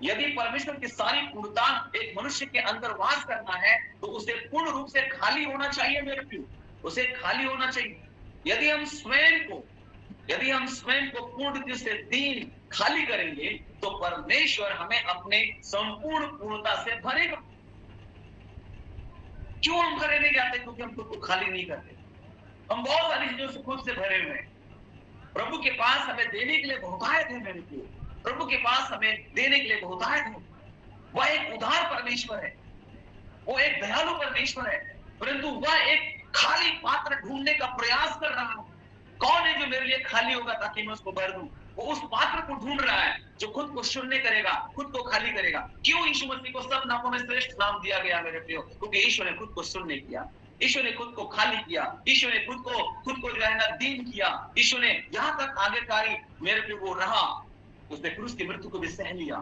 यदि परमेश्वर की सारी पूर्णता एक मनुष्य के अंदर वास करना है तो उसे पूर्ण रूप से खाली होना चाहिए मेरे प्रियो, उसे खाली होना चाहिए। यदि हम स्वयं को पूर्ण रीति से दीन खाली करेंगे तो परमेश्वर हमें अपने संपूर्ण पूर्णता से भरेगा। क्यों हम भरे नहीं जाते? क्योंकि हम खुद को खाली नहीं करते। हम बहुत सारी चीजों से खुद से भरे हुए हैं। प्रभु के पास हमें देने के लिए बहुतायत है मेरे प्रियो, प्रभु के पास हमें देने के लिए बहुतायत है। वह एक उदार परमेश्वर है, वो एक दयालु परमेश्वर है, परंतु वह एक खाली पात्र ढूंढने का प्रयास कर रहा है। कौन है जो मेरे लिए खाली होगा ताकि मैं उसको भर दूं? वो उस पात्र को ढूंढ रहा है जो खुद को शून्य करेगा, खुद को खाली करेगा। क्यों यीशु मसीह को सब नामों में श्रेष्ठ नाम दिया गया मेरे प्रियो? क्योंकि यीशु ने खुद को शून्य किया, यीशु ने खुद को खाली किया, यीशु ने खुद को जो है ना दीन किया। यीशु ने यहाँ तक आज्ञाकारी मेरे प्रियो वो रहा, उसने क्रूस की मृत्यु को भी सह लिया।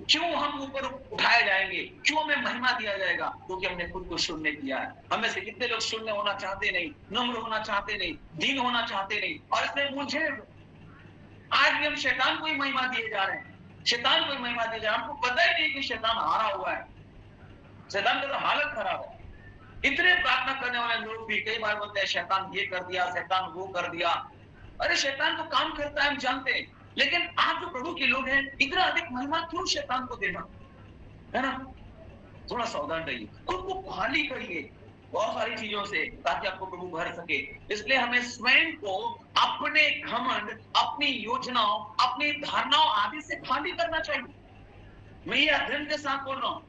क्यों हम ऊपर उठाए जाएंगे? क्यों हमें महिमा दिया जाएगा? क्योंकि हमने खुद को शून्य किया है। हमें से कितने लोग शून्य होना चाहते नहीं, नम्र होना चाहते नहीं, दीन होना चाहते नहीं, और इसमें मुझे आज भी हम शैतान को ही महिमा दिए जा रहे हैं, शैतान को ही महिमा दिए जा रहे हैं। हमको पता ही नहीं कि शैतान हारा हुआ है, शैतान का तो हालत खराब है। इतने प्रार्थना करने वाले लोग भी कई बार बोलते हैं शैतान ये कर दिया, शैतान वो कर दिया। अरे शैतान तो काम करता है, हम जानते हैं, लेकिन आप जो प्रभु के लोग हैं इतना अधिक महिमा क्यों शैतान को देना, है ना। थोड़ा सावधान रहिए, खुद को खाली करिए बहुत सारी चीजों से ताकि आपको प्रभु भर सके। इसलिए हमें स्वयं को अपने घमंड, अपनी योजनाओं, अपनी धारणाओं आदि से खाली करना चाहिए। मैं ये अध्ययन के साथ बोल रहा हूँ,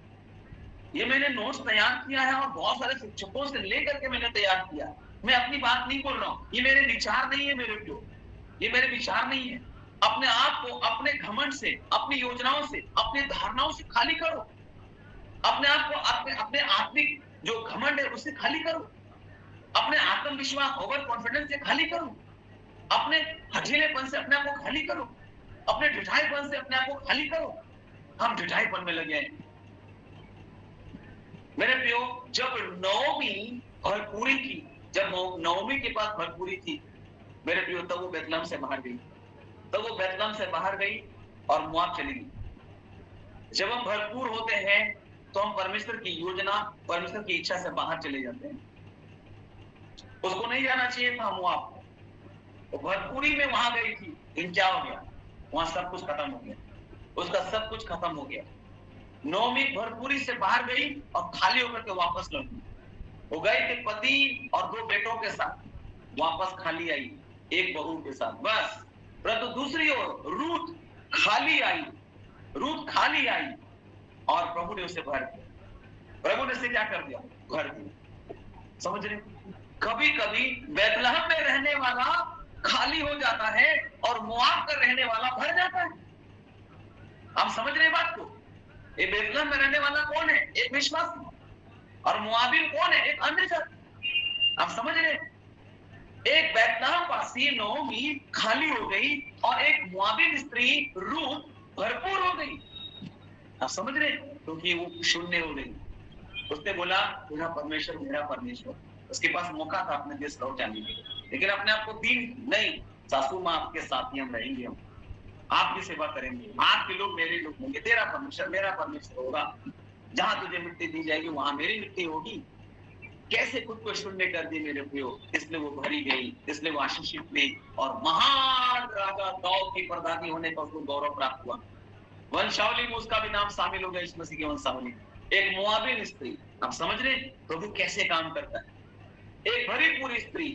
ये मैंने नोट्स तैयार किया है और बहुत सारे शिक्षकों से लेकर के मैंने तैयार किया। मैं अपनी बात नहीं बोल रहा हूँ, ये मेरे विचार नहीं है मेरे प्रियो, ये मेरे विचार नहीं है। अपने आप को अपने घमंड से, अपनी योजनाओं से, अपनी धारणाओं से खाली करो। अपने आप को अपने आत्मिक जो घमंड है उससे खाली करो, अपने आत्मविश्वास, ओवर कॉन्फिडेंस से खाली करो, अपने हठीलेपन से अपने आप को खाली करो, अपने ढिठाईपन से अपने आप को खाली करो। हम ढिठाईपन में लगे हैं मेरे प्रियो। जब नवमी भरपूरी थी, जब नवमी के पास भरपूरी थी मेरे प्रियो, तब वो बेतलहम से बाहर गई, तब वो बेतलहम से बाहर गई और मोआब चली गई। जब हम भरपूर होते हैं तो हम परमेश्वर की योजना, परमेश्वर की इच्छा से बाहर चले जाते हैं। उसको नहीं जाना चाहिए था मोआब, वो भरपूरी में वहां गई थी, लेकिन क्या हो गया? वहां सब कुछ खत्म हो गया, उसका सब कुछ खत्म हो गया। नवमी भरपूरी से बाहर गई और खाली होकर के वापस लौट गई। वो गए थे पति और 2 बेटों के साथ, वापस खाली आई एक बहू के साथ, बस। परंतु दूसरी ओर रूत खाली आई, रूत खाली आई और प्रभु ने उसे भर दिया। प्रभु ने उसे क्या कर दिया? भर दिया। समझ रहे? कभी कभी बेतलहम में रहने वाला खाली हो जाता है और मोआब का रहने वाला भर जाता है। आप समझ रहे बात को? ये बेतलहम में रहने वाला कौन है? एक विश्वासी। और मोआबी कौन है? एक अन्य जाति। आप समझ रहे? एक बेतलहम वासी नोमी खाली हो गई और एक मोआबी स्त्री रूत भरपूर हो गई। आप समझ रहे? क्योंकि वो शून्य हो गई। उसने बोला मेरा परमेश्वर, मेरा परमेश्वर। उसके पास मौका था अपने देश लौट जाने के लिए, लेकिन अपने आप को दीन नहीं, सासू माँ आपके साथ ही हम रहेंगे, हम आपकी सेवा करेंगे, आपके लोग मेरे लोग होंगे, तेरा परमेश्वर मेरा परमेश्वर होगा। जहां तुझे मिट्टी दी जाएगी वहां मेरी मिट्टी होगी। कैसे खुद को शून्य कर दी मेरे प्रियो, इसलिए वो भरी गई, इसलिए वो आशीषित हुई और महान राजा दाऊद की परदादी होने का उसको गौरव प्राप्त हुआ। वंशावली में उसका भी नाम शामिल हो गया, इस मसीह की वंशावली। एक मोआबी स्त्री। आप समझ रहे प्रभु कैसे काम करता है? एक भरी पूरी स्त्री,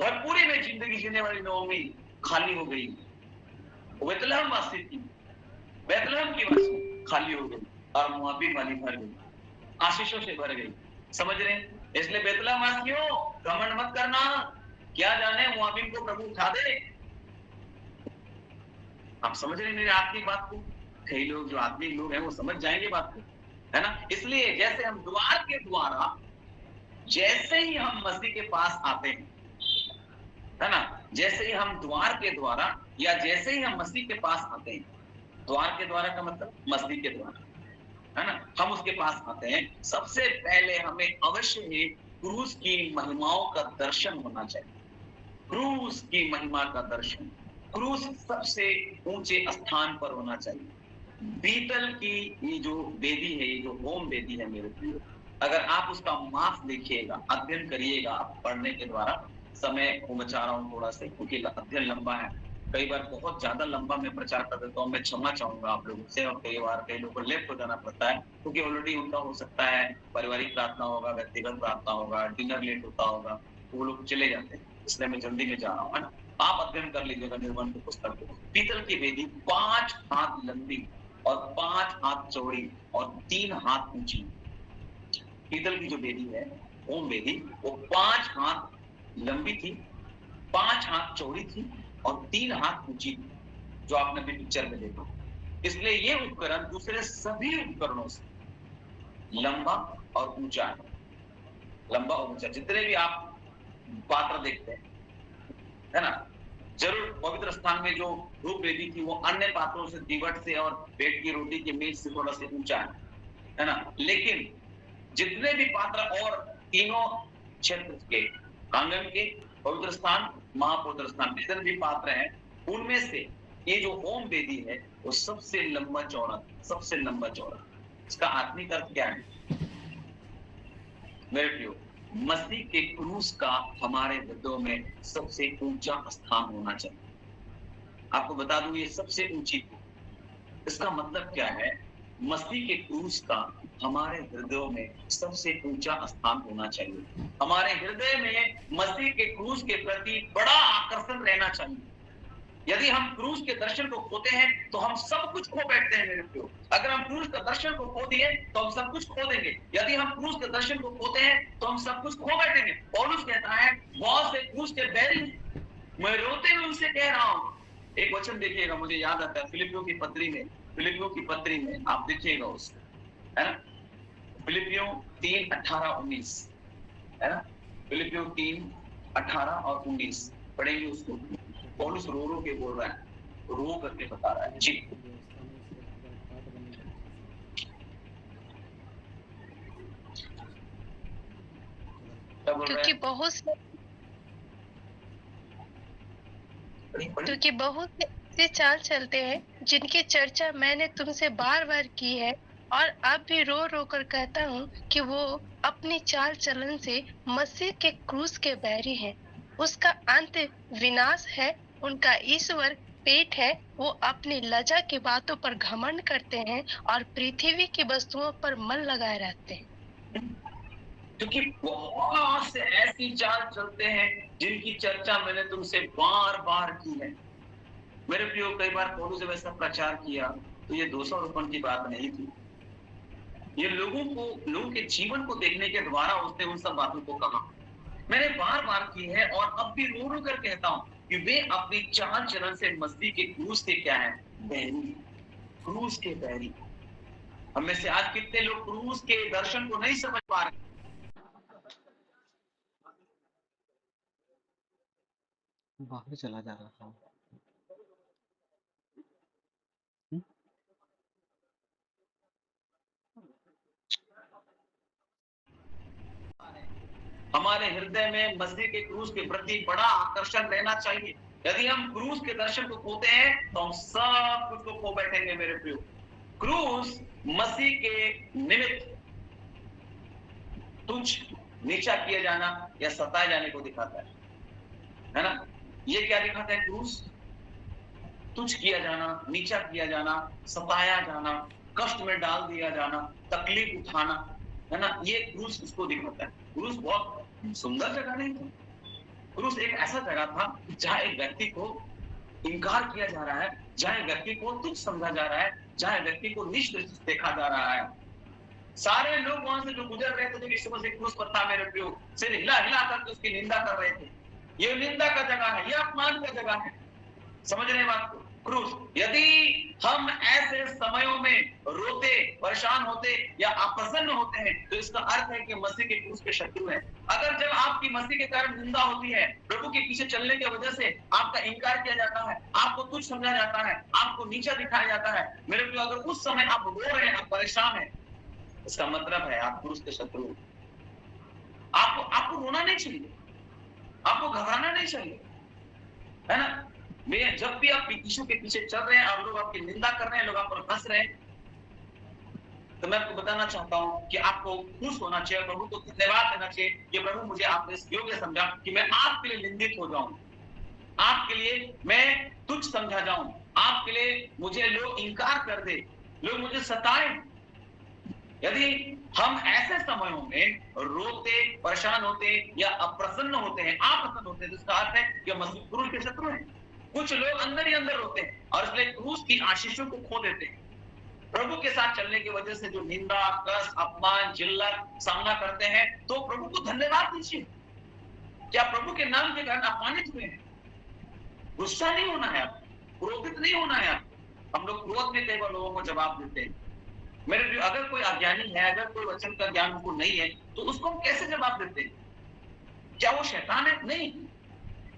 भरपूरी में जिंदगी जीने वाली नोमी खाली हो गई। बेतलहम वासी थी, बेतलहम की वासी खाली हो गई और मोआबी वाली भर गई। आशीषों से भर गई। समझ रहे हैं? इसलिए बेतलहम वासियों, घमंड मत करना, क्या जाने मुआबिन को प्रभु उठा दे। आप समझ रहे हैं मेरी आत्मिक बात को? कई लोग जो आत्मिक लोग हैं वो समझ जाएंगे बात को, है ना? इसलिए जैसे हम द्वार के द्वारा, जैसे ही हम मसीह के पास आते हैं, है ना, जैसे ही हम द्वार के द्वारा या जैसे ही हम मसीह के पास आते हैं, द्वार के द्वारा का मतलब मसीह के द्वारा, है ना, हम उसके पास आते हैं, सबसे पहले हमें अवश्य ही क्रूस की महिमाओं का दर्शन होना चाहिए। क्रूस की महिमा का दर्शन, क्रूस सबसे ऊंचे स्थान पर होना चाहिए। बीतल की ये जो वेदी है, ये जो होम वेदी है मेरे प्रिय, अगर आप उसका माप देखिएगा, अध्ययन करिएगा पढ़ने के द्वारा, समय को बचा रहा हूँ थोड़ा सा क्योंकि अध्ययन लंबा है, कई बार बहुत ज्यादा लंबा मैं प्रचार कर देता हूँ, मैं क्षमा चाहूंगा आप लोगों से, और कई बार कई लोगों को लेफ्ट हो जाना पड़ता है क्योंकि ऑलरेडी उनका हो सकता है पारिवारिक प्रार्थना होगा, व्यक्तिगत प्रार्थना होगा, डिनर लेट होता होगा, तो वो लोग चले जाते हैं, इसलिए मैं जल्दी में जा रहा हूँ, है ना। आप अध्ययन कर लीजिएगा निर्गमन की पुस्तक को। पीतल की वेदी 5 हाथ लंबी और 5 हाथ चौड़ी और 3 हाथ ऊंची। पीतल की जो वेदी है, होम वेदी, वो 5 हाथ लंबी थी, 5 हाथ चौड़ी थी और 3 हाथ ऊंची थी, जो आपने भी पिक्चर में देखा। इसलिए ये उपकरण दूसरे सभी उपकरणों से लंबा और ऊंचा है। लंबा और ऊंचा, जितने भी आप पात्र देखते हैं, है ना, जरूर पवित्र स्थान में जो धूप वेदी थी वो अन्य पात्रों से, दीवट से और पेट की रोटी के मेज से थोड़ा सा ऊंचा है ना, लेकिन जितने भी पात्र और तीनों क्षेत्र के, आंगन के, पवित्र स्थान, महापवित्र स्थान, जितने भी पात्र हैं, उनमें से ये जो होम वेदी है वो सबसे लंबा चौड़ा, सबसे लंबा चौड़ा। इसका आत्मिक अर्थ क्या है मेरे प्रियो? मसीह के क्रूस का हमारे हृदयों में सबसे ऊंचा स्थान होना चाहिए। आपको बता दूं ये सबसे ऊंची थी। इसका मतलब क्या है? मसीह के क्रूस का हमारे हृदयों में सबसे ऊंचा स्थान होना चाहिए। हमारे हृदय में मसीह के क्रूस के प्रति बड़ा आकर्षण रहना चाहिए। यदि हम क्रूस के दर्शन को खोते हैं तो हम सब कुछ खो बैठते हैं मेरे प्रियो। अगर हम क्रूस के दर्शन को खो दिए तो हम सब कुछ खो देंगे। यदि हम क्रूस के दर्शन को खोते हैं तो हम सब कुछ खो बैठेंगे। पौलुस कहता है, बहुत से क्रूस के बैरी, मैं रोते हुए उनसे कह रहा हूं। एक वचन देखिएगा, मुझे याद आता है फिलिपियों की पत्री में, फिलिपियों की पत्री में आप देखिएगा उसको, है ना, फिलिपियों 3:18-19, है ना, फिलिपियों 3:18 और 19 पढ़ेंगे उसको। पौलुस रो रो के बोल रहा है, रो करके बता रहा है जी। क्योंकि बहुत से चाल चलते हैं जिनकी चर्चा मैंने तुमसे बार बार की है, और अब भी रो रो कर कहता हूँ कि वो अपनी चाल चलन से मसीह के क्रूस के बैरी हैं। उसका अंत विनाश है। उनका ईश्वर पेट है। वो अपनी लज्जा की बातों पर घमंड करते हैं और पृथ्वी की वस्तुओं पर मन लगाए रहते हैं। क्योंकि बहुत से ऐसी चाल चलते हैं जिनकी चर्चा मैंने तुमसे बार बार की है मेरे प्रियो। कई बार पौलुस ने वैसा प्रचार किया तो ये दोषारोपण की बात नहीं थी। ये लोगों के जीवन को देखने के द्वारा उसने उन सब बातों को कहा। मैंने बार बार की है और अब भी रो रो कर कहता हूं कि वे अपनी चाल चलन से मसीह के क्रूस के क्या है? बैरी, क्रूस के बैरी। हम में से आज कितने लोग क्रूस के दर्शन को नहीं समझ पा रहे? बाहर चला जा रहा था। हमारे हृदय में मसीह के क्रूस के प्रति बड़ा आकर्षण रहना चाहिए। यदि हम क्रूस के दर्शन को खोते हैं तो हम सब कुछ को खो बैठेंगे मेरे प्रियो। क्रूस मसीह के निमित्त तुच्छ, नीचा किए जाना या सताए जाने को दिखाता है ना? ये क्या दिखाता है? क्रूस तुच्छ किया जाना, नीचा किया जाना, सताया जाना, कष्ट में डाल दिया जाना, तकलीफ उठाना, है ना? ये क्रूस उसको दिखाता है। क्रूस बहुत सुंदर जगह नहीं था। क्रूस एक ऐसा जगह था जहां एक व्यक्ति को इनकार किया जा रहा है, जहां एक व्यक्ति को तुच्छ समझा जा रहा है, जहां एक व्यक्ति को नीच देखा जा रहा है। सारे लोग वहां से जो गुजर रहे थे जब यीशु मसीह क्रूस पर था मेरे प्रियो, सिर हिला हिला करके उसकी निंदा कर रहे थे। ये निंदा का जगह है, ये अपमान का जगह है। समझ रहे हैं बात को? क्रूस, यदि हम ऐसे समयों में रोते, परेशान होते या अप्रसन्न होते हैं, तो इसका अर्थ है कि मसीह के क्रूस के शत्रु हैं। अगर जब आपकी मसीह के कारण निंदा होती है, प्रभु के पीछे चलने की वजह से आपका इनकार किया जाता है, आपको तुच्छ समझा जाता है, आपको नीचा दिखाया जाता है, मेरे प्रियो, अगर उस समय आप रो रहे हैं, आप परेशान हैं, इसका मतलब है आप क्रूस के शत्रु। आपको रोना नहीं चाहिए, आपको घबराना नहीं चाहिए, है ना? मैं जब भी आप यीशु के पीछे चल रहे हैं और लोग आपकी निंदा कर रहे हैं, लोग आप पर हंस रहे हैं, तो मैं आपको बताना चाहता हूं कि आपको खुश होना चाहिए, प्रभु को धन्यवाद देना चाहिए कि प्रभु मुझे आपने इस योग्य समझा कि मैं आपके लिए निंदित हो जाऊं, आपके लिए मैं तुच्छ समझा जाऊं, आपके लिए मुझे लोग इनकार कर दे, लोग मुझे सताएं। यदि हम ऐसे समयों में रोते, परेशान होते या अप्रसन्न होते हैं, अप्रसन्न होते हैं, तो इसका अर्थ है कि मसीह क्रूस के शत्रु हैं। कुछ लोग अंदर ही अंदर रोते हैं और इसलिए क्रूस की आशीषों को खो देते हैं। प्रभु के साथ चलने की वजह से जो निंदा, कष्ट, अपमान, जिल्लत सामना करते हैं, तो प्रभु को धन्यवाद दीजिए। क्या प्रभु के नाम के कारण अपमानित हुए हैं? गुस्सा नहीं होना है आपको, क्रोधित नहीं होना है आपको। हम लोग क्रोध में कई बार लोगों को जवाब देते हैं। मेरे प्रिय, अगर कोई अज्ञानी है, अगर कोई वचन का ज्ञान उनको नहीं है, तो उसको हम कैसे जवाब देते हैं? क्या वो शैतान है? नहीं।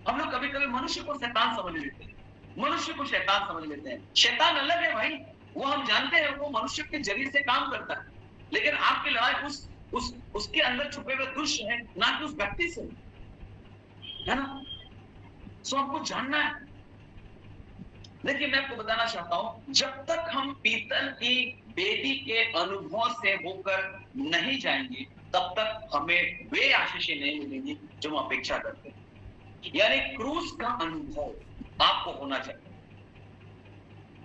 हम लोग कभी कभी मनुष्य को शैतान समझ लेते हैं, मनुष्य को शैतान समझ लेते हैं। शैतान अलग है भाई, वो हम जानते हैं, वो मनुष्य के जरिए से काम करता है, लेकिन आपकी लड़ाई उसके अंदर छुपे हुए दुष्ट है, ना कि उस व्यक्ति से, है ना? सो आपको जानना है। लेकिन मैं आपको बताना चाहता हूं, जब तक हम पीतल की बेदी के अनुभव से होकर नहीं जाएंगे, तब तक हमें वे आशीषें नहीं मिलेंगी जो हम अपेक्षा करते हैं। यानी क्रूस का अनुभव आपको होना चाहिए।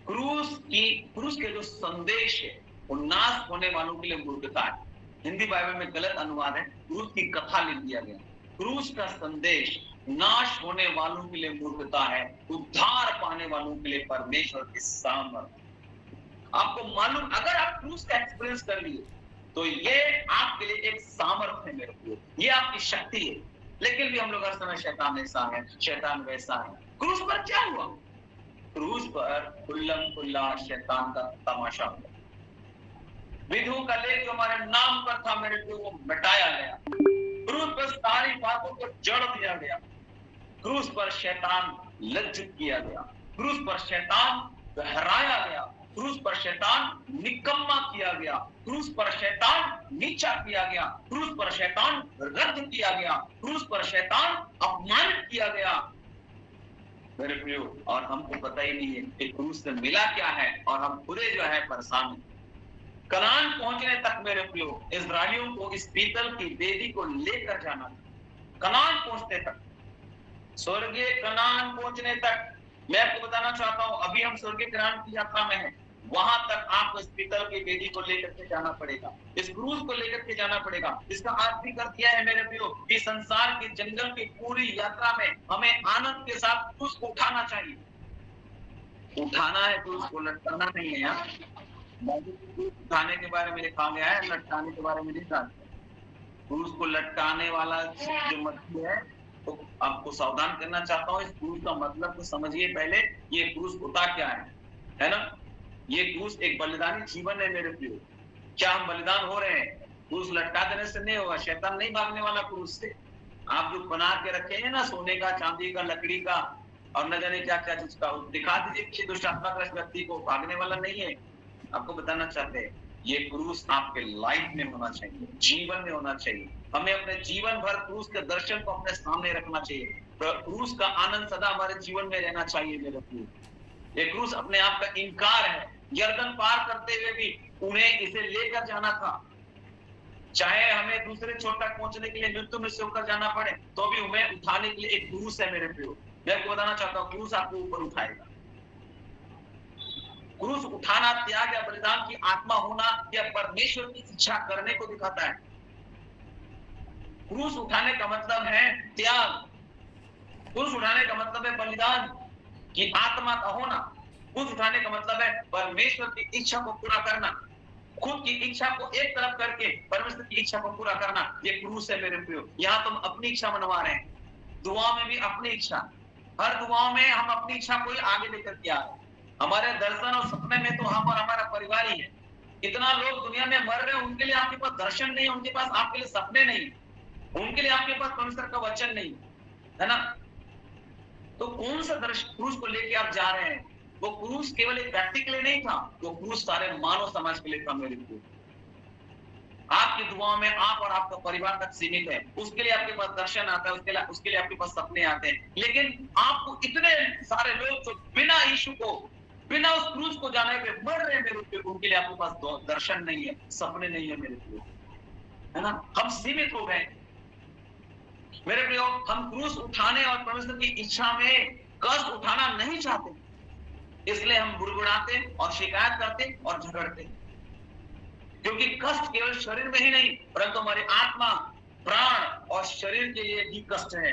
क्रूस के जो संदेश है वो नाश होने वालों के लिए मूर्खता है। हिंदी बाइबल में गलत अनुवाद है, क्रूस की कथा लिख दिया गया। क्रूस का संदेश नाश होने वालों के लिए मूर्खता है, उद्धार पाने वालों के लिए परमेश्वर की सामर्थ्य। आपको मालूम, अगर आप क्रूस का एक्सपीरियंस कर लिए तो ये आपके लिए एक सामर्थ्य है मेरे को, ये आपकी शक्ति है। लेकिन भी हम लोग हर समय शैतान ऐसा है, शैतान वैसा है। क्रूस पर क्या हुआ? क्रूस पर खुल्लम खुल्ला शैतान का तमाशा हुआ। विधु का लेख जो हमारे नाम पर था मेरे को, वो मिटाया गया। क्रूस पर सारी बातों को जड़ दिया गया। क्रूस पर शैतान लज्जित किया गया। क्रूस पर शैतान बहराया गया। क्रूस पर शैतान निकम्मा किया गया। क्रूस पर शैतान नीचा किया गया। क्रूस पर शैतान रद्द किया गया। क्रूस पर शैतान अपमानित किया गया मेरे प्रियो। और हमको पता ही नहीं है कि क्रूस से मिला क्या है, और हम पूरे जो है परेशान हैं। कनान पहुंचने तक मेरे प्रियो, इस्राएलियों को इस पीतल की वेदी को लेकर जाना था। कनान पहुंचने तक, स्वर्गीय कनान पहुंचने तक। मैं आपको बताना चाहता हूं, अभी हम स्वर्गीय कनान की यात्रा में हैं। वहां तक आपको इस पीतल की वेदी को लेकर के जाना पड़ेगा, इस क्रूस को लेकर के जाना पड़ेगा। इसका अर्थ भी कर दिया है मेरे प्रियो कि संसार के जंगल की पूरी यात्रा में हमें आनंद के साथ क्रूस को उठाना चाहिए। उठाना है, क्रूस को लटकाना नहीं है। यार, उठाने के बारे में लिखा गया है, लटकाने के बारे में नहीं लिखा। क्रूस को लटकाने वाला जो मतलब है, तो आपको सावधान करना चाहता हूँ। इस क्रूस का मतलब तो समझिए पहले, ये क्रूस होता क्या है ना? ये क्रूस एक बलिदानी जीवन है मेरे प्रियो। क्या हम बलिदान हो रहे हैं? क्रूस लटका देने से नहीं होगा, शैतान नहीं भागने वाला क्रूस से। आप जो बना के रखे हैं ना, सोने का, चांदी का, लकड़ी का और न जाने क्या क्या चीज का, दिखा दीजिए किसी दुष्टात्मक व्यक्ति को, भागने वाला नहीं है। आपको बताना चाहते हैं, ये क्रूस आपके लाइफ में होना चाहिए, जीवन में होना चाहिए। हमें अपने जीवन भर क्रूस के दर्शन को अपने सामने रखना चाहिए। क्रूस का आनंद सदा हमारे जीवन में रहना चाहिए मेरे प्रियो। ये क्रूस अपने आप का इनकार है। यर्दन पार करते हुए भी उन्हें इसे लेकर जाना था। चाहे हमें दूसरे छोर तक पहुंचने के लिए मृत्यु में से होकर जाना पड़े, तो भी उन्हें उठाने के लिए एक क्रूस है मेरे प्रियो। मैं आपको बताना चाहता हूँ, क्रूस आपको ऊपर उठाएगा। क्रूस उठाना त्याग या बलिदान की आत्मा होना या परमेश्वर की इच्छा करने को दिखाता है। क्रूस उठाने का मतलब है त्याग। क्रूस उठाने का मतलब है बलिदान की आत्मा का होना। क्रूस उठाने का मतलब है परमेश्वर की इच्छा को पूरा करना। खुद की इच्छा को एक तरफ करके परमेश्वर की इच्छा को पूरा करना, ये क्रूस है मेरे प्रियो। यहाँ तुम अपनी इच्छा मनवा रहे हैं, दुआ में भी अपनी इच्छा, हर दुआ में हम अपनी इच्छा को ही आगे लेकर के आ रहे हैं। हमारे दर्शन और सपने में तो हम और हमारा परिवार ही है। इतना लोग दुनिया में मर रहे हैं, उनके लिए आपके पास दर्शन नहीं, उनके पास आपके लिए सपने नहीं, उनके लिए आपके पास परमेश्वर का वचन नहीं है ना। तो कौन सा दर्शन क्रूस को लेके आप जा रहे हैं? वो क्रूस केवल एक व्यक्ति के लिए नहीं था, वो क्रूस सारे मानव समाज के लिए था मेरे को। आपकी दुआओं में आप और आपका परिवार तक सीमित है, उसके लिए आपके पास दर्शन आता है, उसके लिए आपके पास सपने आते हैं। लेकिन आपको इतने सारे लोग जो बिना यीशु को, बिना उस क्रूस को जाने पे मर रहे हैं मेरे को, उनके लिए आपके पास दर्शन नहीं है, सपने नहीं है मेरे को, है ना। हम सीमित हो गए मेरे प्रियो। हम क्रूस उठाने और परमेश्वर की इच्छा में कष्ट उठाना नहीं चाहते, इसलिए हम बुड़बुड़ाते और शिकायत करते और झगड़ते, क्योंकि कष्ट केवल शरीर में ही नहीं परंतु हमारी आत्मा, प्राण और शरीर के लिए भी कष्ट है।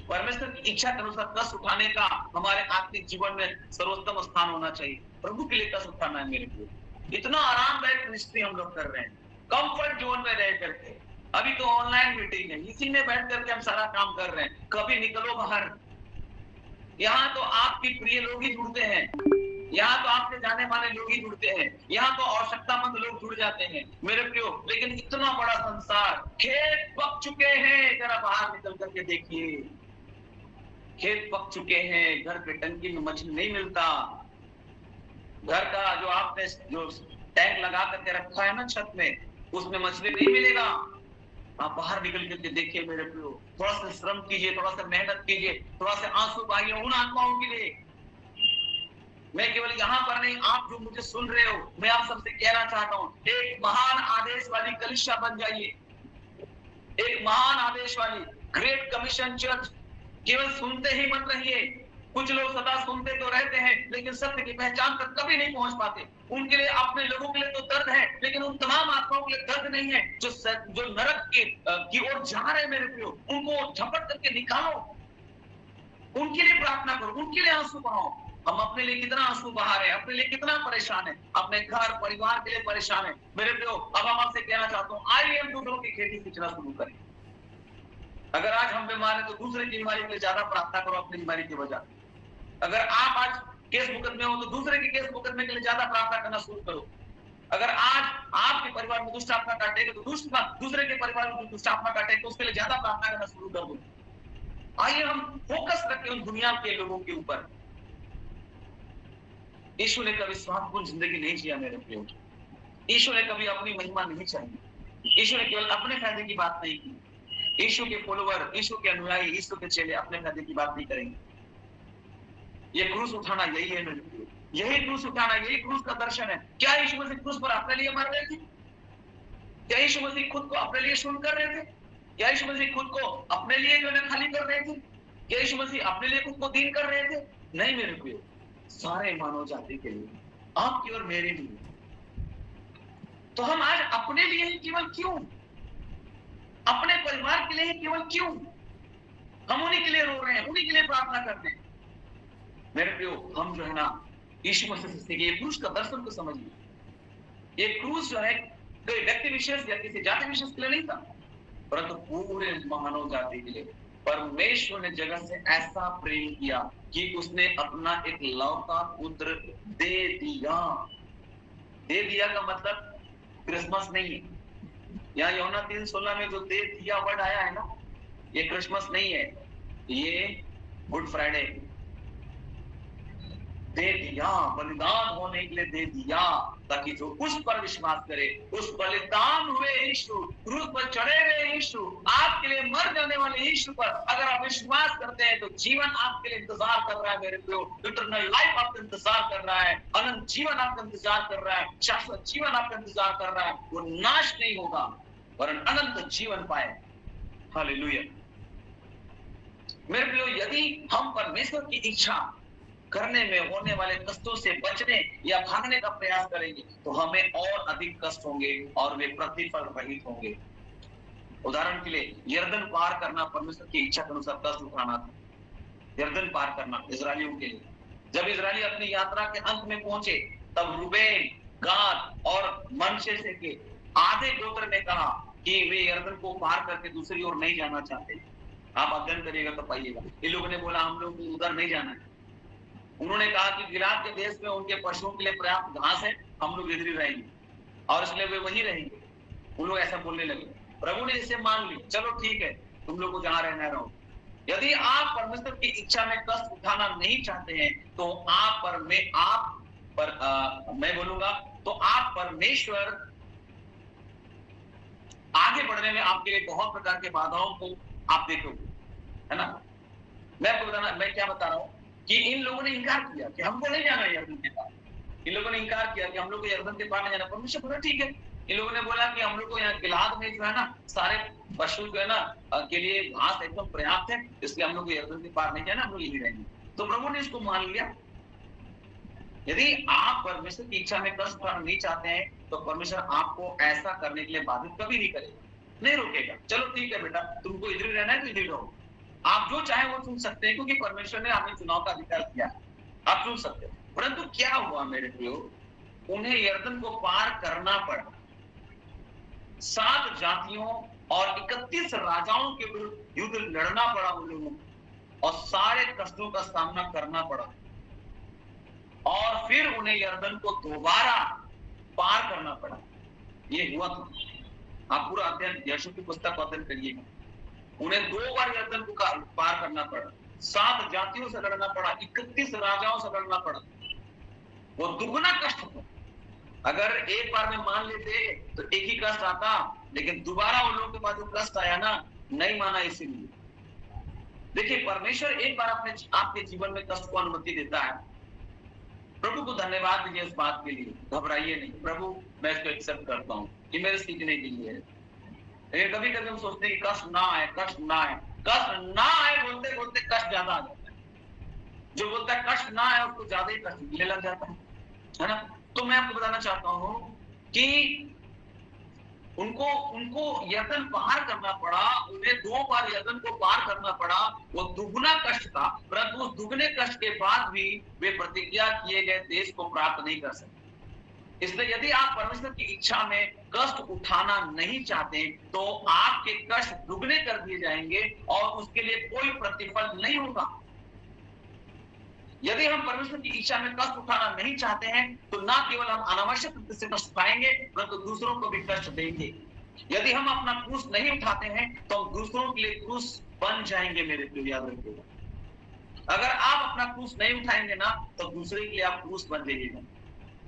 परमेश्वर की इच्छा के अनुसार कष्ट उठाने का हमारे आत्मिक जीवन में सर्वोत्तम स्थान होना चाहिए। प्रभु के लिए कष्ट उठाना है मेरे को। इतना आरामदायक मिनिस्ट्री हम लोग कर रहे हैं, कंफर्ट जोन में रह करके। अभी तो ऑनलाइन मीटिंग है, इसी में बैठ करके हम सारा काम कर रहे हैं। कभी निकलो बाहर, यहाँ तो आपकी प्रिय लोग ही जुड़ते हैं, यहाँ तो आपके जाने माने लोग ही जुड़ते हैं, यहाँ तो आवश्यकतामंद लोग जुड़ जाते हैं मेरे प्रियो। लेकिन इतना बड़ा संसार, खेत पक चुके हैं, जरा बाहर निकल करके देखिए, खेत पक चुके हैं, घर के टंकी में मछली नहीं मिलता, घर का जो आपने जो टैंक लगा करके रखा है ना छत में, उसमें मछली नहीं मिलेगा। आप बाहर निकल करके देखिए मेरे प्रियो, थोड़ा सा श्रम कीजिए, थोड़ा सा मेहनत कीजिए, थोड़ा सा आंसू बहाइए उन आत्माओं के लिए। मैं केवल यहाँ पर नहीं, आप जो मुझे सुन रहे हो, मैं आप सबसे कहना चाहता हूँ, एक महान आदेश वाली कलीसिया बन जाइए, एक महान आदेश वाली ग्रेट कमीशन चर्च। केवल सुनते ही मत रहिए। कुछ लोग सदा सुनते तो रहते हैं लेकिन सत्य की पहचान तक कभी नहीं पहुंच पाते। उनके लिए, अपने लोगों के लिए तो दर्द है, लेकिन उन तमाम आत्माओं के लिए दर्द नहीं है जो नरक की ओर जा रहे हैं मेरे प्रियो। उनको झपट करके निकालो, उनके लिए प्रार्थना करो, उनके लिए आंसू बहाओ। हम अपने लिए कितना आंसू बहा रहे हैं, अपने लिए कितना परेशान है, अपने घर परिवार के लिए परेशान है मेरे प्रियो। अब हम आपसे कहना चाहता हूँ, आइए हम दूसरों की खेती सींचना शुरू करें। अगर आज हम बीमार हैं तो दूसरे की बीमारी के लिए ज्यादा प्रार्थना करो अपनी बीमारी की वजह। अगर आप आज केस मुकदमे हो तो दूसरे के केस मुकदमे के लिए ज्यादा प्रार्थना करना शुरू करो। अगर आज आपके परिवार में दुष्ट आत्मा काटेगा तो दूसरे के परिवार में दुष्ट आत्मा काटेगा तो उसके लिए ज्यादा प्रार्थना करना शुरू कर दो। आइए हम फोकस रखें उन दुनिया के लोगों के ऊपर। यीशु ने कभी स्वार्थपूर्ण जिंदगी नहीं जिया मेरे प्रियो। यीशु ने कभी अपनी महिमा नहीं चाहिए। यीशु ने केवल अपने फायदे की बात नहीं की। यीशु के फॉलोवर, यीशु के अनुयायी, यीशु के चेले अपने फायदे की बात नहीं करेंगे। ये क्रूस उठाना यही है मेरे प्रियो, यही क्रूस उठाना, यही क्रूस का दर्शन है। क्या यीशु मसीह क्रूस पर अपने लिए मर रहे थे? क्या यीशु मसीह खुद को अपने लिए शून्य कर रहे थे? क्या यीशु मसीह खुद को अपने लिए जो है खाली कर रहे थे? क्या यीशु मसीह अपने लिए खुद को दीन कर रहे थे? नहीं मेरे प्रियो, सारे मानव जाति के लिए, आपकी और मेरे लिए। तो हम आज अपने लिए ही केवल क्यों, अपने परिवार के लिए ही केवल क्यों हम उन्हीं के लिए रो रहे हैं, उन्हीं के लिए प्रार्थना करते हैं मेरे प्रियो। हम जो है ना यीशु मसीह से सीखिए, क्रूस का दर्शन को समझिए। ये क्रूस जो है कोई व्यक्ति विशेष या किसी जाति विशेष के लिए नहीं था, परंतु पूरे मानव जाति के लिए। परमेश्वर ने जगत से ऐसा प्रेम किया कि उसने अपना एक लौता पुत्र दे दिया। दे दिया का मतलब क्रिसमस नहीं है। यहाँ यूहन्ना 3:16 में जो दे दिया वर्ड आया है ना, ये क्रिसमस नहीं है, ये गुड फ्राइडे। दे दिया, बलिदान होने के लिए दे दिया, ताकि जो उस पर विश्वास करे, उस बलिदान हुए यीशु, क्रूस पर चढ़े हुए यीशु, आपके लिए मर जाने वाले यीशु पर अगर आप विश्वास करते हैं तो जीवन आपके लिए इंतजार कर रहा है मेरे प्रियो। इटर्नल लाइफ आपका इंतजार कर रहा है, अनंत जीवन आपका इंतजार कर रहा है, शाश्वत जीवन आपका इंतजार कर रहा है। वो नाश नहीं होगा वरन अनंत जीवन पाए। हालेलुया मेरे प्रियो। यदि हम परमेश्वर की इच्छा करने में होने वाले कष्टों से बचने या भागने का प्रयास करेंगे तो हमें और अधिक कष्ट होंगे और वे प्रतिफल रहित होंगे। उदाहरण के लिए यर्दन पार करना परमेश्वर की इच्छा के अनुसार कष्ट उठाना था। यर्दन पार करना इजरायलियों के लिए। जब इजरायली अपनी यात्रा के अंत में पहुंचे तब रूबेन, गाद और मनशे से के आधे गोत्र ने कहा कि वे यरदन को पार करके दूसरी ओर नहीं जाना चाहते। आप अध्ययन करिएगा तो पाइएगा, ये लोगों ने बोला हम लोग उधर नहीं जाना है। उन्होंने कहा कि गिलाद के देश में उनके पशुओं के लिए पर्याप्त घास है, हम लोग इधर ही रहेंगे और इसलिए वे वहीं रहेंगे। उन लोग ऐसा बोलने लगे। प्रभु ने इसे मान ली, चलो ठीक है, तुम लोग को जहां रहना रहो। यदि आप परमेश्वर की इच्छा में कष्ट उठाना नहीं चाहते हैं तो मैं बोलूंगा तो आप परमेश्वर आगे बढ़ने में आपके लिए बहुत प्रकार के बाधाओं को आप देखोगे, है ना। मैं क्या बता रहा हूं कि इन लोगों ने इनकार किया कि हमको नहीं जाना है यरदन के पार। इन लोगों ने इनकार किया कि हम लोग को यरदन के पार नहीं जाना। परमेश्वर बोला ठीक है। इन लोगों ने बोला कि हम लोग को यहाँ गिलाद में जो है ना सारे पशु जो है ना के लिए घास एकदम पर्याप्त है, इसलिए हम लोग को यरदन के पार नहीं जाना, हम लोग यहीं रहेंगे। तो प्रभु ने इसको मान लिया। यदि आप परमेश्वर की इच्छा में कष्ट उठाना नहीं चाहते हैं तो परमेश्वर आपको ऐसा करने के लिए बाधित कभी नहीं करेगा, नहीं रोकेगा। चलो ठीक है बेटा, तुमको इधर ही रहना है तो इधर रहो, आप जो चाहे वो चुन सकते हैं क्योंकि परमेश्वर ने आपने चुनाव का अधिकार दिया, आप चुन सकते हैं। परंतु क्या हुआ मेरे प्रियो, उन्हें यरदन को पार करना पड़ा। 7 जातियों और 31 राजाओं के विरुद्ध युद्ध लड़ना पड़ा उन लोगों को और सारे कष्टों का सामना करना पड़ा और फिर उन्हें यरदन को दोबारा पार करना पड़ा। ये हुआ था। आप पूरा अध्ययन यशु की पुस्तक का अध्ययन करिएगा। उन्हें 2 बार यरदन को पार करना पड़ा, 7 जातियों से लड़ना पड़ा, 31 राजाओं से लड़ना पड़ा। वो दुगना कष्ट था। अगर एक बार में मान लेते तो एक ही कष्ट आता, लेकिन दोबारा उन लोगों के पास जो कष्ट आया ना, नहीं माना। इसीलिए देखिए, परमेश्वर एक बार आपके जीवन में कष्ट को अनुमति देता है। प्रभु को धन्यवाद दीजिए इस बात के लिए, घबराइए नहीं। प्रभु मैं इसको एक्सेप्ट करता हूँ, ये मेरे सीखने के लिए है। लेकिन कभी कभी हम सोचते हैं कि कष्ट ना आए, कष्ट ना आए, कष्ट ना आए बोलते बोलते कष्ट ज्यादा आ जाता है। जो बोलता है कष्ट ना आए उसको ज्यादा ही कष्ट मिलने लग जाता है ना। तो मैं आपको बताना चाहता हूं कि उनको यरदन पार करना पड़ा, उन्हें 2 बार यरदन को पार करना पड़ा। वो दुगना कष्ट था, परंतु उस दुगने कष्ट के बाद भी वे प्रतिज्ञा किए गए देश को प्राप्त नहीं कर सके। इसलिए यदि आप परमेश्वर की इच्छा में कष्ट उठाना नहीं चाहते तो आपके कष्ट दुगने कर दिए जाएंगे और उसके लिए कोई प्रतिफल नहीं होगा। यदि हम परमेश्वर की इच्छा में कष्ट उठाना नहीं चाहते हैं तो ना केवल हम अनावश्यक रूप से कष्ट पाएंगे परंतु दूसरों को भी कष्ट देंगे। यदि हम अपना क्रूस नहीं उठाते हैं तो हम दूसरों के लिए क्रूस बन जाएंगे। मेरे प्रिय याद रखिएगा, अगर आप अपना क्रूस नहीं उठाएंगे ना तो दूसरे के लिए आप क्रूस बन जाइएगा।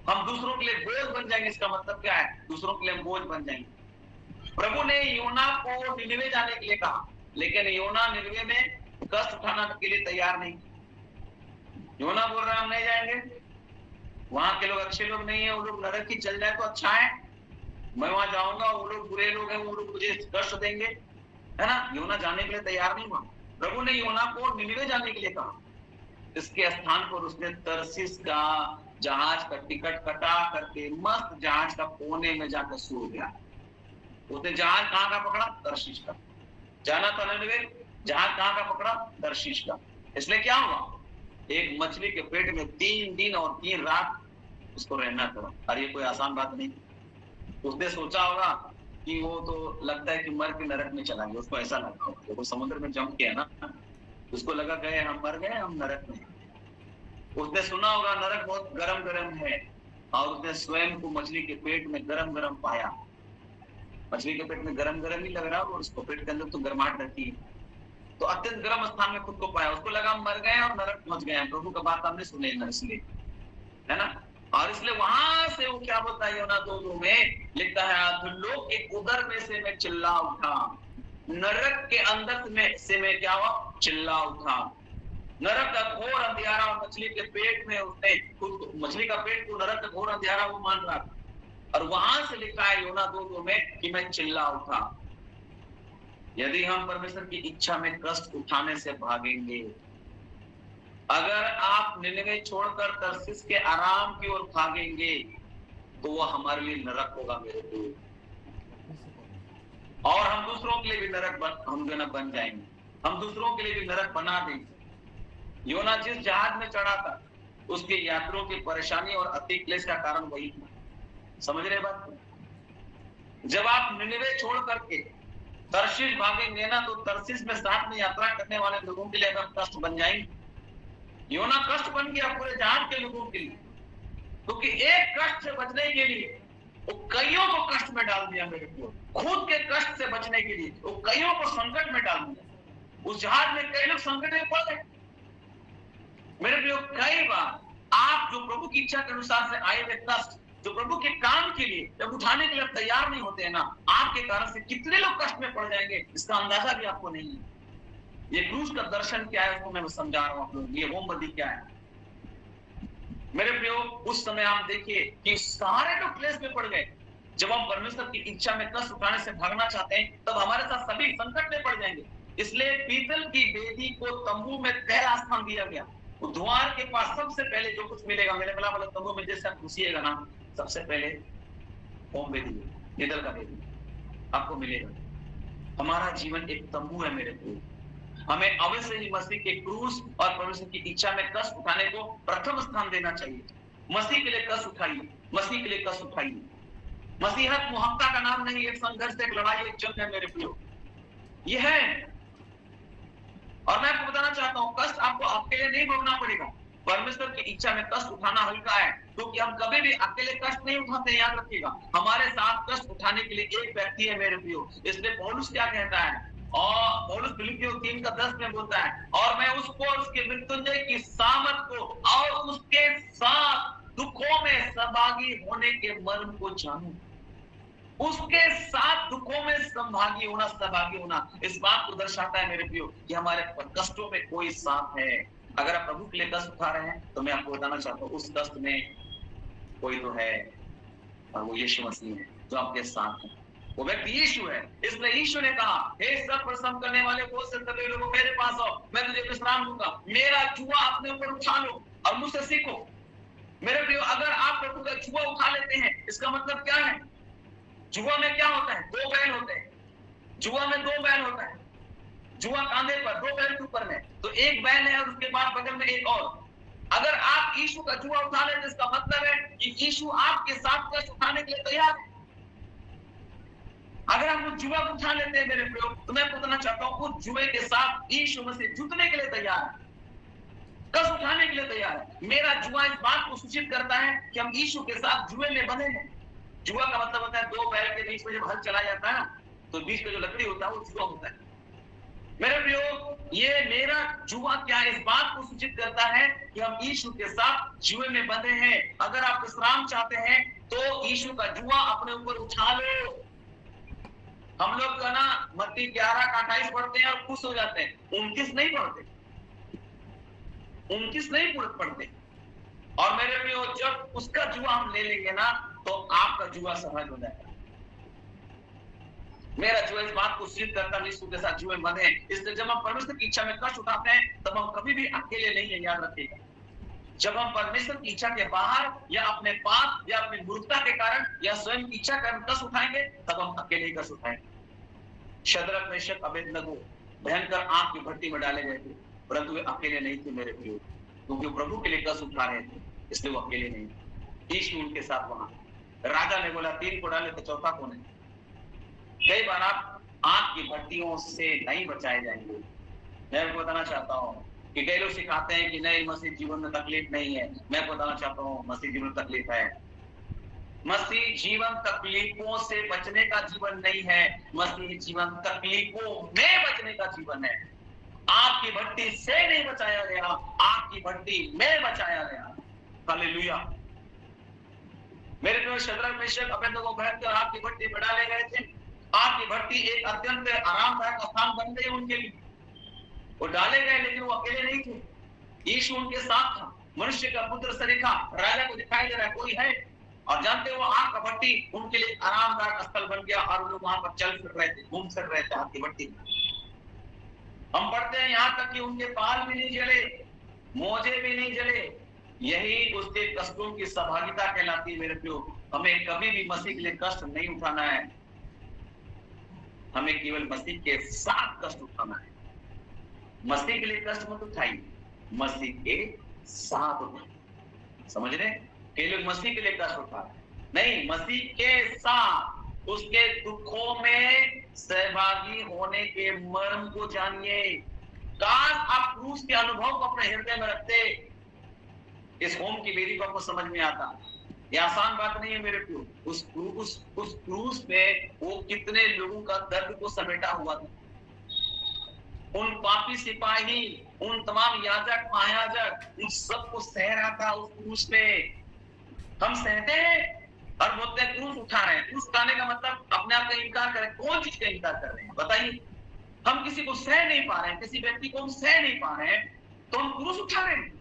हम दूसरों के लिए बोझ बन जाएंगे। इसका मतलब क्या है? दूसरों के लिए बोझ बन जाएंगे। प्रभु ने योना को निनवे जाने के लिए कहा, लेकिन योना निनवे में कष्ट उठाने के लिए तैयार नहीं। योना बोल रहा है हम नहीं जाएंगे, वहां के लोग अच्छे लोग नहीं है, वो लोग नरक की चल जाए तो अच्छा है, मैं वहां जाऊंगा, वो लोग बुरे लोग हैं, वो लोग मुझे कष्ट देंगे, है ना। योना जाने के लिए तैयार नहीं हुआ। प्रभु ने योना को निनवे जाने के लिए कहा। इसके स्थान पर उसने तरसीस का जहाज का टिकट कटा करके मस्त जहाज का कोने में जाकर सो गया। उसने जहाज कहाँ का पकड़ा? तरसीस का। जाना था निनवे, जहाज कहाँ का पकड़ा? तरसीस का। इसलिए क्या हुआ? एक मछली के पेट में 3 दिन और 3 रात उसको रहना पड़ा। और ये कोई आसान बात नहीं। उसने सोचा होगा कि वो तो लगता है कि मर के नरक में चला गया, उसको ऐसा लगा होगा। वो समुद्र में जंप किया ना, उसको लगा गए हम मर गए, हम नरक में। उसने सुना होगा नरक बहुत गरम गरम है और उसने स्वयं को मछली के पेट में गरम गरम पाया। मछली के पेट में गरम गरम ही लग रहा और उसको पेट के अंदर तो गर्माहट रहती है, तो अत्यंत गर्म स्थान में खुद को पाया। उसको लगा मर गए और नरक पहुंच गए। प्रभु का बात हमने सुने ना, इसलिए, है ना। और इसलिए वहां से वो क्या बोलता है योना 2:2 में लिखता है, लोग के उदर में से मैं चिल्ला उठा, नरक के अंदर से मैं क्या हुआ? चिल्ला उठा। नरक का घोर अंधियारा और मछली के पेट में उसने खुद, मछली का पेट को नरक का घोर अंधियारा वो मान रहा था। और वहां से लिखा है योना 2:2 में कि मैं चिल्ला उठा। यदि हम परमेश्वर की इच्छा में कष्ट उठाने से भागेंगे, अगर आप निनवे छोड़कर तरसीस के आराम की ओर भागेंगे तो वह हमारे लिए नरक होगा मेरे को, और हम दूसरों के लिए भी नरक हम जो ना बन जाएंगे, हम दूसरों के लिए भी नरक बना देंगे। योना जिस जहाज में चढ़ा था उसके यात्रियों की परेशानी और अति क्लेश का कारण वही था। समझ रहे बात को? जब आप निनिवे छोड़ करके तर्शीश भागेंगे ना, तो तर्शीश में साथ में यात्रा करने वाले लोगों के लिए अगर कष्ट बन जाएंगे। योना कष्ट बन गया पूरे जहाज के लोगों के लिए, क्योंकि एक कष्ट से बचने के लिए वो कईयों को कष्ट में डाल दिया मेरे को। खुद के कष्ट से बचने के लिए वो कईयों को संकट में डाल दिया। उस जहाज में कई लोग संकट में पड़ गए मेरे प्रियो। कई बार आप जो प्रभु की इच्छा के अनुसार से आए हुए कष्ट, जो प्रभु के काम के लिए जब उठाने के लिए तैयार नहीं होते हैं ना, आपके कारण से कितने लोग कष्ट में पड़ जाएंगे इसका अंदाजा भी आपको नहीं है। ये क्रूस का दर्शन क्या है उसको मैं समझा रहा हूं आप लोग। ये होमबदी क्या है मेरे प्रियो। उस समय आप देखिए कि सारे लोग क्लेश में पड़ गए। जब हम परमेश्वर की इच्छा में कष्ट उठाने से भागना चाहते हैं, तब हमारे साथ सभी संकट में पड़ जाएंगे। इसलिए पीतल की वेदी को तंबू में पहला स्थान दिया गया। वो द्वार के पास सबसे पहले जो कुछ मिलेगा, मेरे मिला वाला तंबू में जैसे आप घुसिएगा ना, सबसे पहले होम वेदी, पीतल का वेदी आपको मिलेगा। हमारा जीवन एक तंबू है मेरे प्रियो। हमें अवश्य ही मसीह के क्रूस और परमेश्वर की इच्छा में कष्ट उठाने को प्रथम स्थान देना चाहिए। मसीह के लिए कष्ट उठाइए, मसीह के लिए कष्ट उठाइए। मसीहत मुहक्का का नाम नहीं, एक संघर्ष, एक लड़ाई, एक जंग है मेरे प्रियो। ये है। और मैं आपको बताना चाहता हूं, कष्ट आपको अकेले नहीं भोगना पड़ेगा। परमेश्वर की इच्छा में कष्ट उठाना हल्का है, क्योंकि हम कभी भी अकेले कष्ट नहीं उठाते। याद रखिएगा, हमारे साथ कष्ट उठाने के लिए एक व्यक्ति है मेरे प्रियो। इसलिए पौलुस क्या कहता है, और पौलुस फिलिपियों 3:10 में बोलता है, और मैं उसको और उसके मृत्युंजय की सामर्थ को और उसके साथ दुखों में सहभागी होने के मर्म को जानूं। उसके साथ दुखों में सहभागी होना इस बात को दर्शाता है मेरे प्रियो कि हमारे कष्टों में कोई साथ है। अगर आप प्रभु के लिए कष्ट उठा रहे हैं, तो मैं आपको बताना चाहता हूँ उस कष्ट में कोई तो है, और वो यीशु मसीह है जो आपके साथ है। वो व्यक्ति यीशु है। इसलिए यीशु ने कहा, हे सब परिश्रम करने वाले बोझ से सभी लोगों मेरे पास आओ, मैं तुझे विश्राम दूंगा। मेरा जुआ अपने ऊपर उठा लो और मुझसे सीखो। मेरे प्रियो, अगर आप प्रभु का जुआ उठा लेते हैं, इसका मतलब क्या है? जुआ में क्या होता है? 2 बैल होते हैं। जुआ में 2 बैल होता है। जुआ कांधे पर, 2 बैल के ऊपर में, तो एक बैल है और उसके बाद बगल में एक और। अगर आप यीशु का जुआ उठा लेते, इसका मतलब है कि यीशु आपके साथ कष्ट उठाने के लिए तैयार है। अगर हम जुआ उठा लेते हैं मेरे प्रियो, तो मैं बताना चाहता हूं उस जुए के साथ यीशु मसीह जुटने के लिए तैयार है, कष्ट उठाने के लिए तैयार है। मेरा जुआ इस बात को सूचित करता है कि हम यीशु के साथ जुए में बंधे हैं। जुआ का मतलब होता है 2 बैल के बीच में जब हल चला जाता है ना, तो बीच में जो लकड़ी होता है वो जुआ होता है। मेरे प्रियो, ये मेरा जुआ क्या इस बात को सूचित करता है कि हम यीशु के साथ जुए में बंधे हैं। अगर आप विश्राम चाहते हैं, तो यीशु का जुआ अपने ऊपर उठा लो। हम लोग का ना मत्ती 11:28 पढ़ते हैं और खुश हो जाते हैं, 29 नहीं पढ़ते, 29 नहीं पढ़ते। और मेरे प्रियो, जब उसका जुआ हम ले लेंगे ना, तो आपका जुआ सहज हो जाएगा। मेरा जुआ इस बात को सिद्ध करता है यीशु के साथ जुए में बंधे। इसलिए जब हम परमेश्वर की इच्छा में कष्ट उठाते हैं, तब हम कभी भी अकेले नहीं है, याद रखिएगा। जब हम परमेश्वर की इच्छा के बाहर या अपने पाप या अपनी मूर्खता के कारण या स्वयं की इच्छा कर कष्ट उठाएंगे, तब हम अकेले ही कष्ट उठाएंगे। शद्रक, मेशक, अबेदनगो भयंकर आग की भट्टी में डाले गए थे, परंतु वे अकेले नहीं थे मेरे प्रियो, क्योंकि वो प्रभु के लिए कष्ट उठा रहे थे, इसलिए वो अकेले नहीं थे। यीशु उनके साथ वहां। राजा ने बोला 3 को डाले तो चौथा कौन है? कई बार आप आग की भट्टियों से नहीं बचाए जाएंगे। मैं आपको बताना चाहता हूँ कि कई लोग सिखाते हैं कि नहीं, मसीह जीवन में तकलीफ नहीं है। मैं आपको बताना चाहता हूँ, मसीह जीवन में तकलीफ है। मसीह जीवन तकलीफों से बचने का जीवन नहीं है, मसीह जीवन तकलीफों में बचने का जीवन है। आग की भट्टी से नहीं बचाया गया, आग की भट्टी में बचाया गया। हालेलुया। मेरे प्रिय, शद्रक, मेशक, अबेदनगो भयंकर आग की भट्टी में डाले गए थे। आग की भट्टी एक अत्यंत आरामदायक स्थान बन गई उनके लिए। वो डाले गए, लेकिन वो अकेले नहीं थे, यीशु उनके साथ था। मनुष्य का पुत्र सरीखा राजा को दिखाई दे रहा है, कोई है। और जानते हो, आग का भट्टी उनके लिए आरामदायक स्थल बन गया और लोग वहां पर चल फिर रहे थे, घूम फिर रहे थे आग की भट्टी में। हम पढ़ते हैं यहाँ तक कि उनके बाल भी नहीं जले, मोजे भी नहीं जले। यही उसके कष्टों की सहभागिता कहलाती है मेरे प्रियो। हमें कभी भी मसीह के लिए कष्ट नहीं उठाना है, हमें केवल मसीह के साथ कष्ट उठाना है। मसीह के लिए कष्ट मत उठाइए, मसीह के साथ उठाइए। समझ रहे? कई लोग मसीह के लिए कष्ट उठा रहे हैं, नहीं, मसीह के साथ उसके दुखों में सहभागी होने के मर्म को जानिए। काश आप क्रूस के अनुभव को अपने हृदय में रखते, इस होम की वेदी को आपको समझ में आता। ये आसान बात नहीं है मेरे प्रियो। उस क्रूस में वो कितने लोगों का दर्द को समेटा हुआ था। उन पापी सिपाही, उन तमाम याजक महायाजक, उन सबको सह रहा था उस क्रूस पे। हम सहते हैं और बोलते हैं क्रूस उठा रहे हैं। क्रूस उठाने का मतलब अपने आप का इनकार करें। कौन चीज का इनकार कर रहे हैं बताइए? हम किसी को सह नहीं पा रहे हैं, किसी व्यक्ति को हम सह नहीं पा रहे हैं, तो हम क्रूस उठा रहे हैं।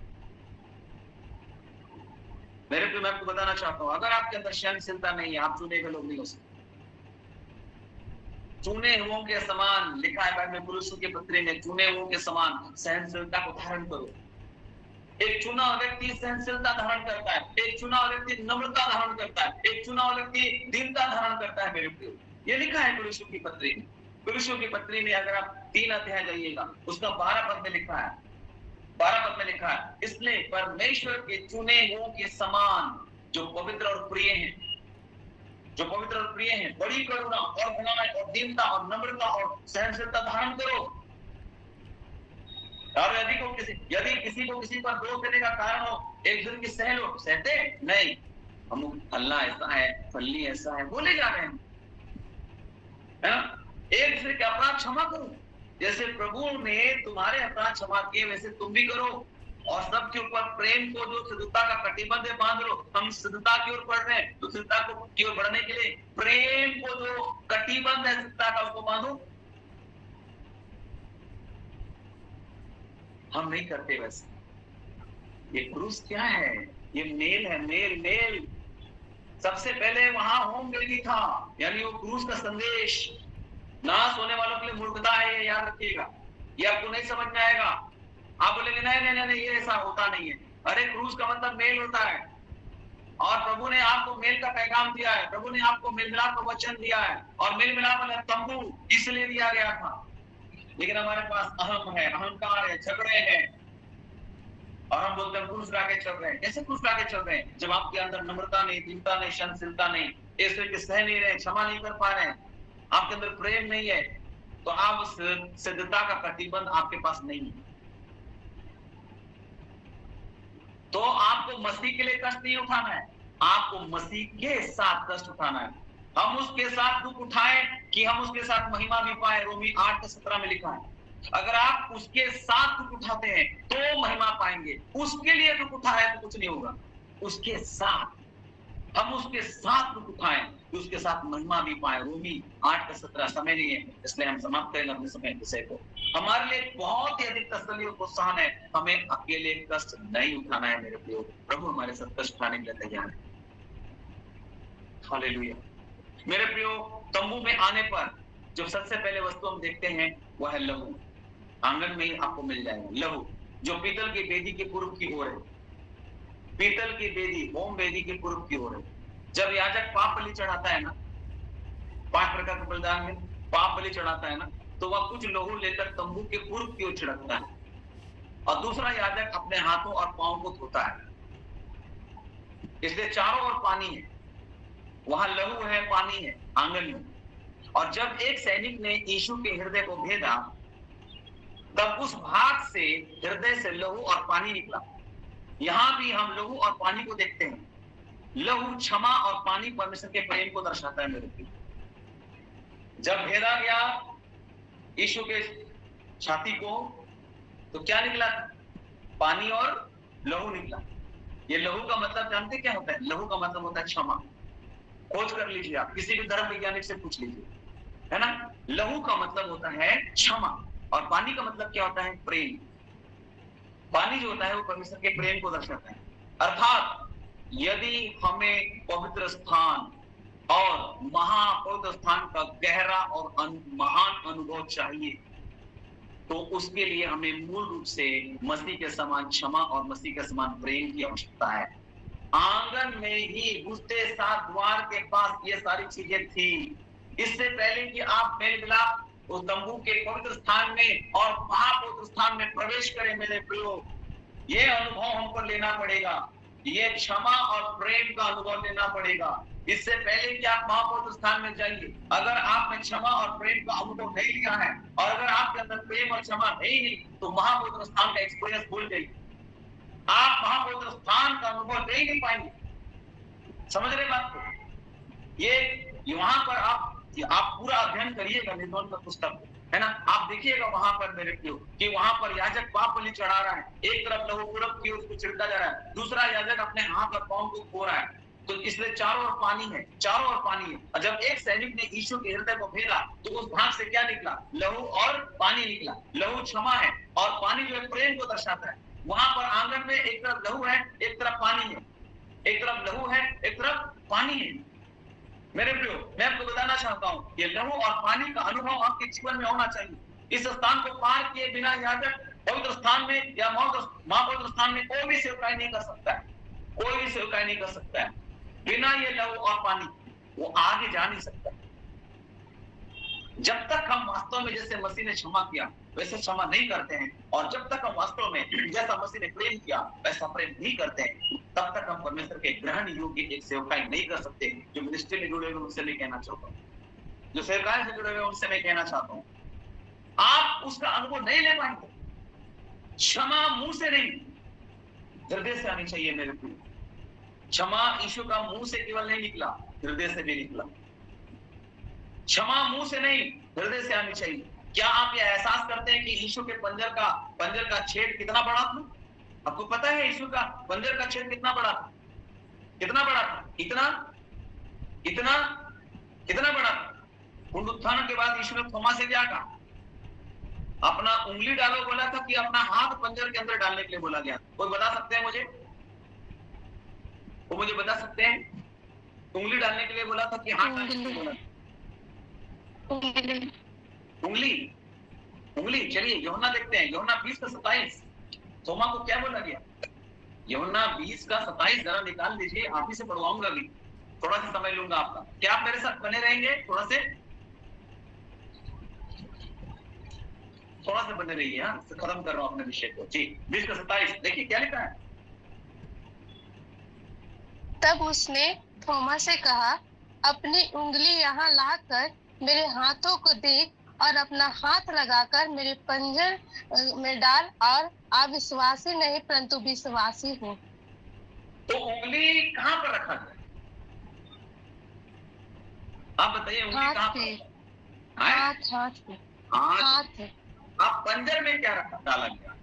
मेरे प्रिय, मैं आपको बताना चाहता हूं, अगर आपके अंदर सहनशीलता नहीं है, आप चुने हुए लोग नहीं हो सकते। चुने हुओं के समान लिखा है बाइबल में, पुरुषों के पत्री में, चुने हुओं के समान सहनशीलता को धारण करो। एक चुना हुआ व्यक्ति सहनशीलता धारण करता है, एक चुना हुआ व्यक्ति नम्रता धारण करता है, एक चुना हुआ व्यक्ति दीनता धारण करता है। मेरे प्रिय, ये लिखा है पुरुषों की पत्री में। पुरुषों की पत्री में अगर आप 3 अध्याय जाइएगा, उसका 12 पद में लिखा है, 12 पद में लिखा है, इसलिए परमेश्वर के चुने हुओं के समान जो पवित्र और प्रिय हैं, जो पवित्र और प्रिय हैं, बड़ी करुणा और भलाई और दीनता और नम्रता और सहनशीलता धारण करो। और यदि किसी को किसी पर दोष देने का कारण हो, एक दूसरे की सह लो। सहते नहीं, हम फल्ला ऐसा है, फल्ली ऐसा है, बोले जा रहे हैं, है ना? एक दूसरे के अपराध क्षमा करो, जैसे प्रभु ने तुम्हारे अपराध क्षमा किए वैसे तुम भी करो। और सबके ऊपर प्रेम को, जो सिद्धता का कटिबंध है, बांध लो। हम सिद्धता की ओर बढ़ रहे हैं, तो सिद्धता को की ओर बढ़ने के लिए प्रेम को, जो कटिबंध है सिद्धता का, उसको बांधो। हम नहीं करते वैसे। ये क्रूस क्या है? ये मेल है, मेल। सबसे पहले वहां होम वेदी था, यानी वो क्रूस का संदेश। नाश होने वालों के लिए मूर्खता है, ये याद रखिएगा। ये आपको नहीं समझ में आएगा। आप बोलेंगे नहीं, ये ऐसा होता नहीं है। अरे क्रूस का मतलब मेल होता है, और प्रभु ने आपको मेल का पैगाम दिया है। प्रभु ने आपको मेल मिलाप का वचन दिया है, और मेल मिलाप वाला तंबू इसलिए दिया गया था। लेकिन हमारे पास अहम है, अहंकार है, झगड़े हैं, और हम बोलते हैं क्रूस लाके चल रहे हैं। कैसे क्रूस लाके चल रहे हैं? जब आपके अंदर नम्रता नहीं, दीनता नहीं, सहनशीलता नहीं, एक दूसरे के सह नहीं रहे, क्षमा नहीं कर पा रहे हैं, आपके अंदर प्रेम नहीं है, तो आप उस सिद्धता का प्रतिबंध आपके पास नहीं है। तो आपको मसीह के लिए कष्ट नहीं उठाना है, आपको मसीह के साथ कष्ट उठाना है। हम उसके साथ दुख उठाएं कि हम उसके साथ महिमा भी पाए। रोमी 8:17 में लिखा है, अगर आप उसके साथ दुख उठाते हैं तो महिमा पाएंगे। उसके लिए दुख उठाए तो कुछ नहीं होगा, उसके साथ हम उसके साथ दुख उठाएं कि उसके साथ महिमा भी पाए। रोमी 8:17। समय नहीं है, इसलिए हम समाप्त करेंगे अपने समय विषय को। हमारे लिए बहुत ही अधिक तसल्ली और प्रोत्साहन है, हमें अकेले कष्ट नहीं उठाना है। मेरे प्रियो, प्रभु हमारे साथ कष्ट उठाने के लिए तैयार है। हालेलुया। मेरे प्रियो, तंबू में आने पर जो सबसे पहले वस्तु हम देखते हैं वह है लहू। आंगन में ही आपको मिल जाएगा लहू, जो पीतल की वेदी के पूर्व की ओर है। पीतल की वेदी, होम वेदी के पूर्व की ओर है। जब याजक पाप बलि चढ़ाता है ना, 5 प्रकार के बलिदान में पाप बलि चढ़ाता है ना, तो वह कुछ लहू लेकर तंबू के पूर्व की ओर छिड़कता है, और दूसरा याजक अपने हाथों और पांव को धोता है। इसलिए चारों ओर पानी है, वहां लहू है, पानी है आंगन में। और जब एक सैनिक ने यीशु के हृदय को भेदा, तब उस भाग से, हृदय से लहू और पानी निकला। यहां भी हम लहू और पानी को देखते हैं। लहू, क्षमा, और पानी परमेश्वर के प्रेम को दर्शाता है। मेरे प्रिय, जब भेदा गया यीशु के छाती को, तो क्या निकला? पानी और लहू निकला। ये लहू का मतलब जानते क्या होता है? लहू का मतलब होता है क्षमा। खोज कर लीजिए, आप किसी भी धर्म वैज्ञानिक से पूछ लीजिए, है ना? लहू का मतलब होता है क्षमा, और पानी का मतलब क्या होता है? प्रेम। पानी जो होता है वो परमेश्वर के प्रेम को दर्शाता है। अर्थात यदि हमें पवित्र स्थान और महापवित्र स्थान का गहरा और महान अनुभव चाहिए, तो उसके लिए हमें मूल रूप से मसीह के समान क्षमा और मसीह के समान प्रेम की आवश्यकता है। आंगन में ही घुसते साथ द्वार के पास ये सारी चीजें थी। इससे पहले कि आप मेल मिलाप उस तंबू के पवित्र स्थान में और महापवित्र स्थान में प्रवेश करें, मेरे प्रियो, ये अनुभव हमको लेना पड़ेगा। ये क्षमा और प्रेम का अनुभव लेना पड़ेगा। इससे पहले कि आप महापवित्र स्थान में जाइए, अगर आपने क्षमा और प्रेम का अनुभव नहीं लिया है और अगर आपके अंदर प्रेम और क्षमा नहीं, तो महापवित्र स्थान का एक्सपीरियंस भूल गई, आप महापवित्र स्थान का अनुभव ले नहीं पाएंगे। समझ रहे बात को? ये वहां पर आप पूरा अध्ययन करिएगा निर्गमन का पुस्तक, है ना। आप देखिएगा वहां पर मेरे प्रियो कि वहां पर याजक पाप बलि चढ़ा रहा है, एक तरफ लहू कुड़क की उसको छिड़का जा रहा है, दूसरा याजक अपने हाथ और पांव को खो रहा है, तो इसलिए चारों ओर पानी है, चारों ओर पानी है। और जब एक सैनिक ने यीशु के हृदय को फेरा तो उस भाग से क्या निकला? लहू और पानी निकला। लहू क्षमा है और पानी जो है प्रेम को दर्शाता है। वहां पर आंगन में एक तरफ लहू है, एक तरफ पानी है, एक तरफ लहू है, एक तरफ पानी है। मेरे प्रियो, मैं आपको बताना चाहता हूं, ये लहू और पानी का अनुभव आपके जीवन में होना चाहिए। इस स्थान को पार किए बिना याजक पवित्र स्थान में या महापवित्र स्थान में कोई भी सेवकाई नहीं कर सकता है, कोई भी सेवकाई नहीं कर सकता है बिना ये लहू और पानी, वो आगे जा नहीं सकता। जब तक हम वास्तव में जैसे मसीह ने क्षमा किया वैसे क्षमा नहीं करते हैं, और जब तक हम वास्तव में जैसा मसीह ने प्रेम किया वैसा प्रेम नहीं करते हैं, तब तक हम परमेश्वर के ग्रहण योग्य एक सेवकाई नहीं कर सकते। जो मिनिस्ट्री में जुड़े हुए उनसे मैं कहना चाहता हूँ, जो सेवकाई से जुड़े हुए उनसे मैं कहना चाहता हूँ, आप उसका अनुभव नहीं ले पाएंगे। क्षमा मुंह से नहीं, हृदय से आनी चाहिए मेरे प्रिय। क्षमा यीशु का मुंह से केवल नहीं निकला, हृदय से भी निकला। क्षमा मुंह से नहीं, हृदय से आनी चाहिए। क्या आप ये एहसास करते हैं कि यीशु के पंजर का छेद कितना बड़ा था? आपको पता है यीशु का पंजर का छेद कितना बड़ा था? कितना बड़ा था? कितना बड़ा था? पुनरुत्थान के बाद यीशु ने थोमा से क्या कहा? अपना उंगली डालो बोला था कि अपना हाथ पंजर के अंदर डालने के लिए बोला गया? कोई बता सकते हैं मुझे? वो मुझे बता सकते हैं? उंगली डालने के लिए बोला था कि हाथ डालने के लिए बोला? उंगली। चलिए यूहन्ना देखते हैं, यूहन्ना 20:27 थोमा को क्या बोला गया? यूहन्ना 20:27 जरा निकाल लीजिए, आप ही से पढ़वाऊंगा भी, थोड़ा सा समय लूंगा आपका। क्या आप मेरे साथ बने रहेंगे? थोड़ा सा बने रहिए। हाँ, खत्म कर रहा हूं अपने विषय को जी। 20:27 देखिए क्या लिखा है। तब उसने थोमा से कहा, अपनी उंगली यहाँ लाकर मेरे हाथों को देख और अपना हाथ लगाकर मेरे पंजर में डाल, और अविश्वासी नहीं परंतु विश्वासी हो। तो उंगली कहाँ पर रखा गया? आप बताइए, उंगली कहाँ पर? हाथ। आप पंजर में क्या रखा डाला गया?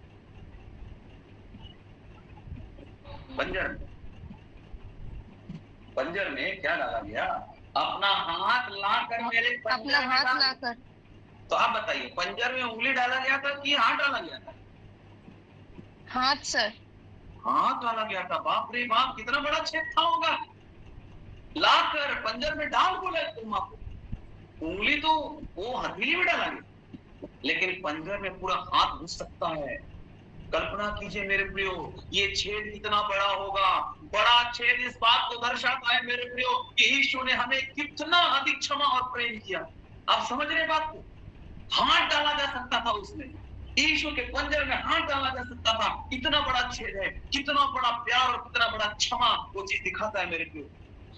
पंजर में क्या डाला गया? अपना हाथ लाकर मेरे अपना हाथ लाकर। तो आप बताइए, पंजर में उंगली डाला गया था कि हाथ डाला गया था? हाथ सर। हाथ डाला गया था। बाप रे बाप, कितना बड़ा छेद था होगा। लाकर पंजर में डाल बोला तुम आपको। उंगली तो वो हथेली में डाला गया, लेकिन पंजर में पूरा हाथ घुस सकता है। कल्पना कीजिए मेरे प्रियो, ये छेद कितना बड़ा होगा। बड़ा छेद इस बात को दर्शाता है मेरे प्रियो कि यीशु ने हमें कितना अधिक क्षमा और प्रेम किया। आप समझ रहे बात को? हाथ डाला जा सकता था उसमें, यीशु के पंजर में हाथ डाला जा सकता था। इतना बड़ा छेद है, कितना बड़ा प्यार और कितना बड़ा क्षमा वो चीज दिखाता है मेरे प्रियो।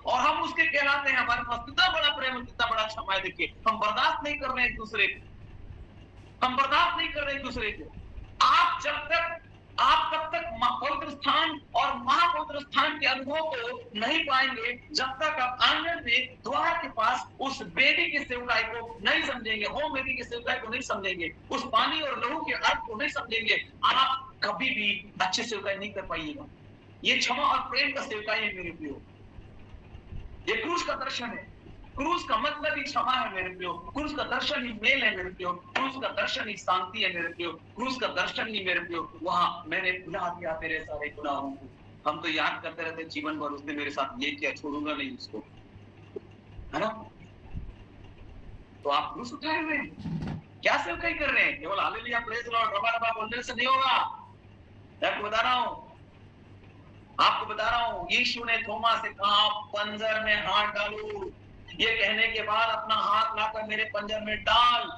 और हम उसके कहलाते हैं, हमारे पास कितना बड़ा प्रेम और कितना बड़ा क्षमा है। देखिए, हम बर्दाश्त नहीं कर रहे एक दूसरे को, आप तब तक पवित्र स्थान और महापवित्र स्थान के अनुभव को नहीं पाएंगे जब तक आप आंगन में द्वार के पास उस बेदी के सेवकाई को नहीं समझेंगे, होम बेदी के सेवकाई को नहीं समझेंगे, उस पानी और लहू के अर्थ को नहीं समझेंगे। आप कभी भी अच्छे सेवकाई नहीं कर पाइएगा। ये क्षमा और प्रेम का सेवकाई है मेरे प्रियो। ये क्रूस का दर्शन है। क्रूस का मतलब ही क्षमा है मेरे प्रियो। क्रूस का दर्शन ही मेल है मेरे प्रियो। क्रूस का दर्शन ही शांति है मेरे प्रियो। क्रूस का दर्शन ही मेरे प्रियो, वहां मैंने भुला दिया तेरे सारे गुनाहों को। हम तो याद करते रहते जीवन भर, उसने मेरे साथ ये किया, छोड़ूंगा नहीं उसको, है ना। तो आप क्रूस उठाए हुए हैं, क्या सेवकाई कर रहे हैं? केवल हालेलुया प्रेज लॉर्ड रबा रबा बोलने से नहीं होगा। मैं आपको बता रहा हूं, यीशु ने थोमा से कहा पंजर में हाथ डालो। ये कहने के बाद अपना हाथ लाकर मेरे पंजर में डाल।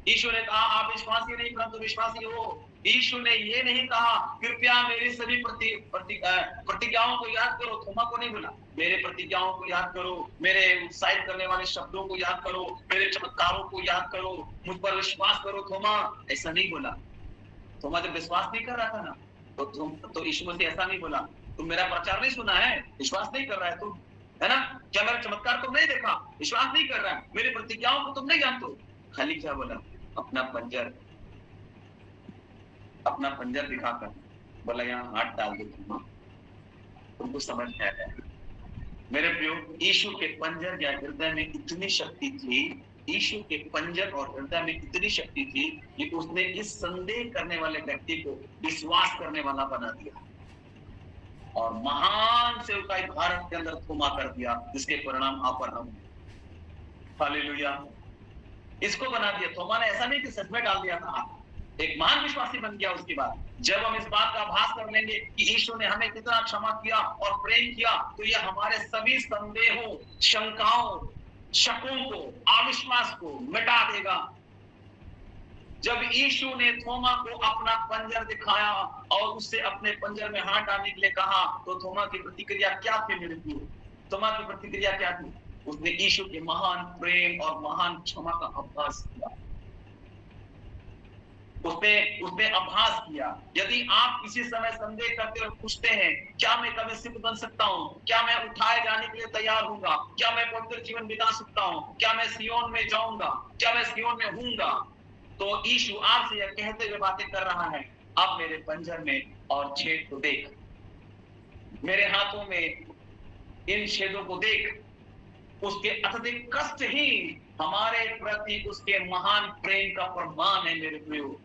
यीशु ने कहा आप विश्वासी नहीं परंतु विश्वासी हो। यीशु ने ये नहीं कहा कृपया मेरी सभी प्रतिज्ञाओं को याद करो, थोमा को नहीं बोला मेरे प्रतिज्ञाओं को याद करो, मेरे उत्साहित करने वाले शब्दों को याद करो, मेरे चमत्कारों को याद करो, मुझ पर विश्वास करो थोमा, ऐसा नहीं बोला। थोमा जब विश्वास नहीं कर रहा था ना, तो यीशु मसीह ऐसा नहीं बोला तुम मेरा प्रचार नहीं सुना है, विश्वास नहीं कर रहा है तुम, है ना, क्या मेरा चमत्कार तुम नहीं देखा, विश्वास नहीं कर रहा है, मेरी प्रतिज्ञाओं को तुम नहीं जानते। खाली क्या बोला, अपना पंजर दिखाकर बोला यहाँ हाथ डाल दो, तुमको समझ में आया। मेरे प्रियो, यीशु के पंजर या हृदय में इतनी शक्ति थी, यीशु के पंजर और हृदय में इतनी शक्ति थी कि उसने इस संदेह करने वाले व्यक्ति को विश्वास करने वाला बना दिया और महान सेवकाई भारत के अंदर थोमा कर दिया, जिसके परिणाम आप और हम। हालेलुया। इसको बना दिया। थोमा ने ऐसा नहीं कि सच में डाल दिया था, एक महान विश्वासी बन गया। उसके बाद जब हम इस बात का आभास कर लेंगे कि यीशु ने हमें कितना क्षमा किया और प्रेम किया, तो यह हमारे सभी संदेहों, शंकाओं, शकों को, अविश्वास को मिटा देगा। जब यीशु ने थोमा को अपना पंजर दिखाया और उससे अपने पंजर में हाथ डालने के लिए कहा, तो थोमा की प्रतिक्रिया क्या थी मेरे प्रियो? थोमा की प्रतिक्रिया क्या थी? उसने यीशु के महान प्रेम और महान क्षमा का आभास किया। उसने आभास किया। यदि आप किसी समय संदेह करते और पूछते हैं क्या मैं कभी सिद्ध बन सकता हूँ, क्या मैं उठाए जाने के लिए तैयार हूँगा, क्या मैं पवित्र जीवन बिता सकता हूँ, क्या मैं सियोन में जाऊंगा, क्या मैं सियोन में हूँगा, तो यीशु आपसे यह कहते हुए बातें कर रहा है, अब मेरे पंजर में और छेद को देख, मेरे हाथों में इन छेदों को देख। उसके अत्यधिक कष्ट ही हमारे प्रति उसके महान प्रेम का प्रमाण है मेरे प्रियो।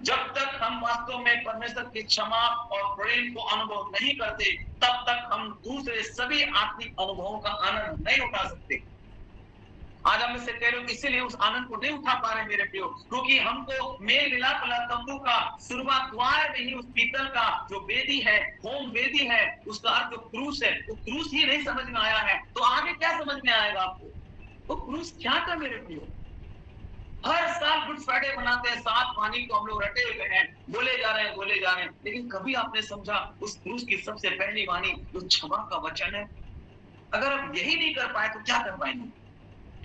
जब तक हम वास्तव में परमेश्वर की क्षमा और प्रेम को अनुभव नहीं करते, तब तक हम दूसरे सभी आत्मिक अनुभवों का आनंद नहीं उठा सकते। आज हम इससे कह रहे हो, इसीलिए उस आनंद को नहीं उठा पा रहे मेरे प्रियो, क्योंकि हमको मेल मिलाप वाला तंबू का शुरुआत द्वार में ही उस पीतल का जो वेदी है, होम वेदी है, उसका अर्थ जो क्रूस है, वो क्रूस ही नहीं समझ में आया है, तो आगे क्या समझ में आएगा आपको? वो क्रूस क्या था मेरे प्रियो? हर साल गुड फ्राइडे मनाते हैं, 7 पानी को हम लोग रटे हुए हैं, बोले जा रहे हैं, लेकिन कभी आपने समझा उस क्रूस की सबसे पहली वाणी जो क्षमा का वचन है? अगर आप यही नहीं कर पाए तो क्या कर पाएंगे?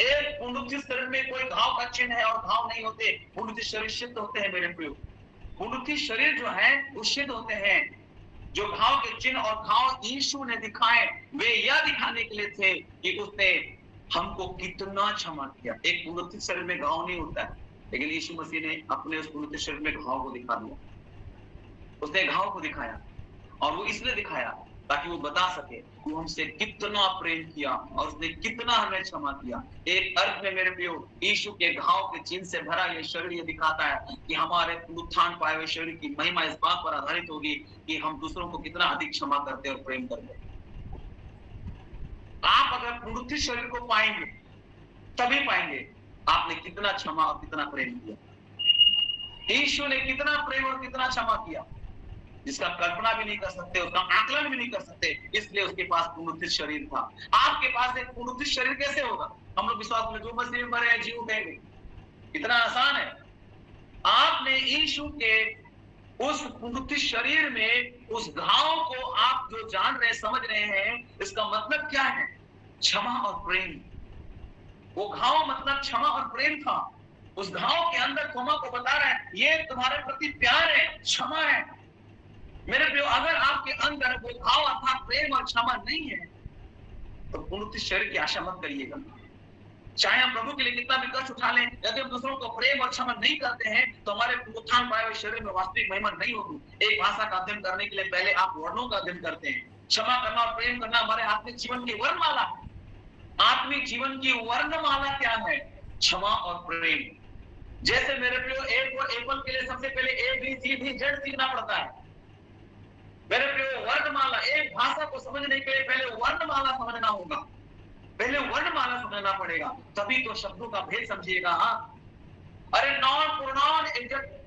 एक पुनरुत्थित शरीर में कोई घाव का चिन्ह है और घाव नहीं होते। पुनरुत्थित शरीर सिद्ध होते हैं मेरे प्रियो। पुनरुत्थित शरीर जो है वो सिद्ध होते हैं। जो घाव के चिन्ह और घाव यीशु ने दिखाए, वे यह दिखाने के लिए थे कि उसने हमको कितना क्षमा किया। एक पुनरुत्थित शरीर में घाव नहीं होता है, लेकिन यीशु मसीह ने अपने उस पुनरुत्थित शरीर में घाव को दिखा दिया। उसने घाव को दिखाया और वो इसलिए दिखाया ताकि वो बता सके कि हमसे कितना प्रेम किया और उसने कितना हमें क्षमा किया। एक अर्थ में मेरे प्रियो, यीशु के घाव के चिन्ह से भरा ये शरीर ये दिखाता है कि हमारे उत्थान पाए हुए शरीर की महिमा इस बात पर आधारित होगी कि हम दूसरों को कितना अधिक क्षमा करते और प्रेम करते। आप अगर पुनरुत्थित शरीर को पाएंगे तभी पाएंगे आपने कितना क्षमा और कितना प्रेम किया। यीशु ने कितना प्रेम और कितना क्षमा किया, जिसका कल्पना भी नहीं कर सकते, उसका आकलन भी नहीं कर सकते। इसलिए उसके पास पुनरुत्थित शरीर था। आपके पास एक पुनरुत्थित शरीर कैसे होगा? हम लोग विश्वास में जो मसीह में मरे हैं जी उठेंगे, इतना आसान है। आपने यीशु के उस पुनरुत्थित शरीर में उस घाव को आप जो जान रहे समझ रहे हैं, इसका मतलब क्या है? क्षमा और प्रेम। वो घाव मतलब क्षमा और प्रेम था। उस घाव के अंदर थोमा को बता रहा है ये तुम्हारे प्रति प्यार है, क्षमा है। मेरे प्रियो, अगर आपके अंदर वो भाव अर्थात प्रेम और क्षमा नहीं है तो पुनरुत्थित शरीर की आशा मत करिएगा। चाहे हम प्रभु के लिए कितना भी कष्ट उठा लें, यदि हम दूसरों को प्रेम और क्षमा नहीं करते हैं तो हमारे उत्थान पाए हुए शरीर में वास्तविक महिमा नहीं होगी। एक भाषा का अध्ययन करने के लिए पहले आप वर्णों का अध्ययन करते हैं। क्षमा करना और प्रेम करना हमारे आत्मिक जीवन की वर्णमाला है। आत्मिक जीवन की वर्णमाला क्या है? क्षमा और प्रेम। जैसे मेरे प्रियो, एप्पल के लिए सबसे पहले ABCD सीखना पड़ता है। मेरे प्रियो, वर्णमाला, एक भाषा को समझने के लिए पहले वर्णमाला समझना होगा, पहले वर्णमाला समझना पड़ेगा, तभी तो शब्दों का भेद समझिएगा। अरे नॉन, प्रोनाउन,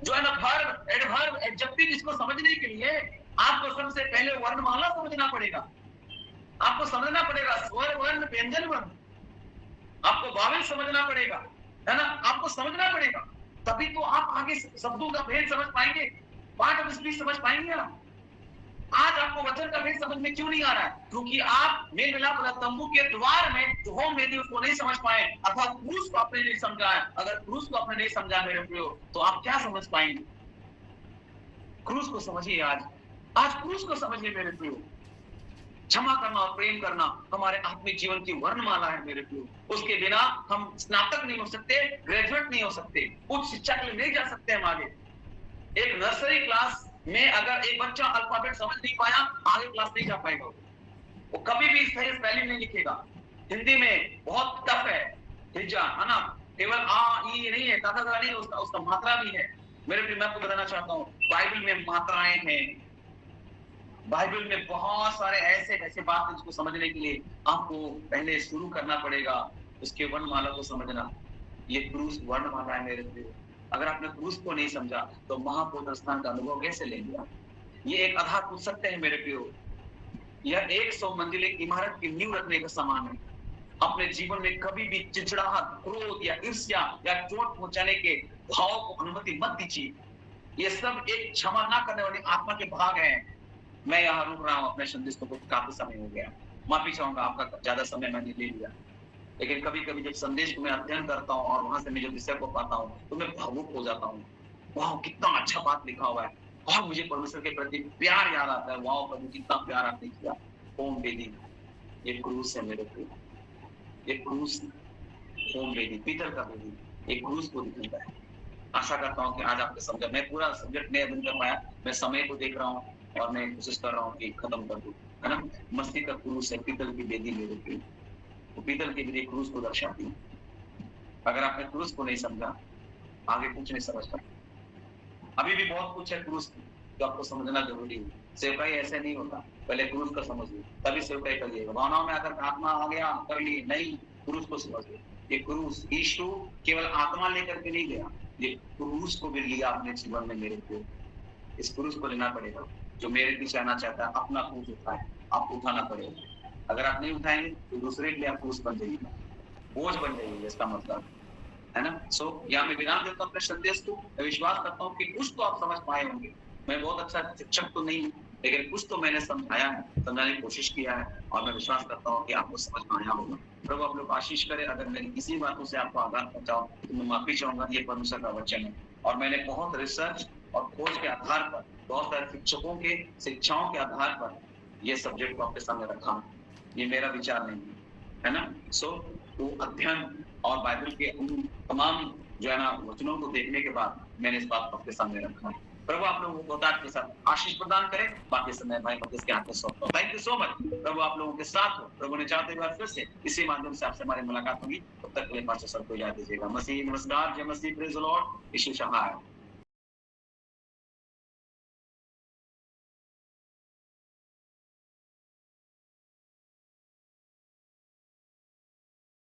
जो है ना, वर्ब, एडवर्ब, एडजेक्टिव, इसको समझने के लिए आपको सबसे पहले वर्णमाला समझना पड़ेगा। आपको समझना पड़ेगा स्वर वर्ण, व्यंजन वर्ण, आपको वावेल समझना पड़ेगा, है ना, आपको समझना पड़ेगा, तभी तो आप आगे शब्दों का भेद समझ पाएंगे, पार्ट ऑफ स्पीच समझ पाएंगे आप। आज आपको वचन का भेद समझ में क्यों नहीं आ रहा है? क्योंकि आप मेल मिलाप वाला तंबू के द्वार में जो होम वेदी उसको नहीं समझ पाए, अर्थात क्रूस को आपने नहीं समझा है। अगर क्रूस को आपने नहीं समझा मेरे प्रियो, तो आप क्या समझ पाएंगे? क्रूस को समझिए आज क्रूस को समझिए मेरे प्रियो। क्षमा करना और प्रेम करना हमारे आत्मिक जीवन की वर्णमाला है मेरे प्रियो। उसके बिना हम स्नातक नहीं हो सकते, ग्रेजुएट नहीं हो सकते, उच्च शिक्षा के लिए नहीं जा सकते हम आगे। एक नर्सरी क्लास में अगर एक बच्चा अल्फाबेट समझ नहीं पाया, आगे क्लास नहीं जा पाएगा। वो कभी भी सही स्पेलिंग नहीं लिखेगा। हिंदी में बहुत टफ है हिज्जा, है ना, केवल आ ई नहीं है, ताता नहीं है, उसका मात्रा भी है। मेरे प्रिय, मैं आपको बताना चाहता हूँ, बाइबल में मात्राएं हैं। बाइबल में बहुत सारे ऐसे बात है जिसको समझने के लिए आपको पहले शुरू करना पड़ेगा, उसके वर्णमाला को समझना। ये क्रूस वर्णमाला है मेरे प्रिय। अगर आपने क्रूस को नहीं समझा तो महापुत्र स्थान का अनुभव कैसे लेंगे आप? ये एक आधार पूछ सकते हैं मेरे प्रियो। यह 100 मंजिले इमारत की नींव रखने का समान है। अपने जीवन में कभी भी चिड़चिड़ाहट, क्रोध या ईर्ष्या या चोट पहुंचाने के भाव को अनुमति मत दीजिए। ये सब एक क्षमा ना करने वाली आत्मा के भाग हैं। मैं यहाँ रुक रहा हूँ, अपने संदेश को काफी समय हो गया, माफी चाहूंगा, आपका ज्यादा समय मैंने ले लिया। लेकिन कभी कभी जब संदेश को मैं अध्ययन करता हूँ और वहां से मैं जो विषय को पाता हूँ तो मैं भावुक हो जाता हूँ। वाह, कितना अच्छा बात लिखा हुआ है, और मुझे परमेश्वर के प्रति प्यार याद आता है। वाह प्रभु, कितना प्यार आपने किया। होम वेदी, ये क्रूस है मेरे प्रिय, ये क्रूस, होम वेदी, पीतल का वेदी, ये क्रूस को दिखाता है। आशा करता हूँ कि आज आपको समझा। मैं पूरा सब्जेक्ट नहीं अध्ययन कर पाया, मैं समय को देख रहा हूँ और मैं कोशिश कर रहा हूँ कि खत्म कर दूं, है ना। मसीह का क्रूस है, पीतल की वेदी मेरे प्रिय, तो पीतल की वेदी क्रूस को दर्शाती है। अगर आपने क्रूस को नहीं समझा, आगे कुछ नहीं समझ पाए। अभी भी बहुत कुछ है क्रूस जो आपको समझना जरूरी है। सेवकाई ऐसे नहीं होता, पहले क्रूस का समझिए तभी सेवकाई करिएगा। भावनाओं में आकर आत्मा आ गया कर ली, नहीं, क्रूस को समझिए। ये क्रूस यीशु केवल आत्मा लेकर के नहीं गया, ये क्रूस को भी लिया अपने जीवन में मेरे प्रिय। इस क्रूस को लेना पड़ेगा। जो मेरे पीछे आना चाहता है अपना क्रूस उठाए, आपको उठाना पड़ेगा। अगर आप नहीं उठाएंगे तो दूसरे के लिए आप क्रूस बन जाइएगा, बोझ बन जाइएगा, इसका मतलब है ना। सो यहाँ मैं विराम देता हूँ अपने संदेश को। मैं विश्वास करता हूँ कि कुछ तो आप समझ पाए होंगे। मैं बहुत अच्छा शिक्षक तो नहीं हूँ, लेकिन कुछ तो मैंने समझाया है, समझाने की कोशिश किया है, और मैं विश्वास करता हूँ कि आपको समझ में आया होगा। प्रभु आप लोग आशीष करे। अगर मेरी किसी बातों से आपको आघात पहुंचाऊं तो मैं माफी चाहूंगा। ये परमेश्वर का वचन है, और मैंने बहुत रिसर्च और खोज के आधार पर, बहुत सारे शिक्षकों के शिक्षाओं के आधार पर ये सब्जेक्ट को आपके सामने रखा। ये मेरा विचार नहीं है ना। सो तो अध्ययन और बाइबल के उन तमाम जो है ना वचनों को देखने के बाद मैंने इस बात को आपके सामने रखा। प्रभु आप लोगों को ताज के साथ आशीष प्रदान करें। बाकी समय भाई पति के हाथ में सौंपता हूं। Thank you so much. प्रभु आप लोगों के साथ हो। प्रभु ने चाहते हुए फिर से इसी माध्यम से आपसे हमारी मुलाकात होगी। तब तक के लिए पास्टर सर को याद दीजिएगा। मसीह नमस्कार, जय मसीह, प्रेज द लॉर्ड, यीशु सहाय।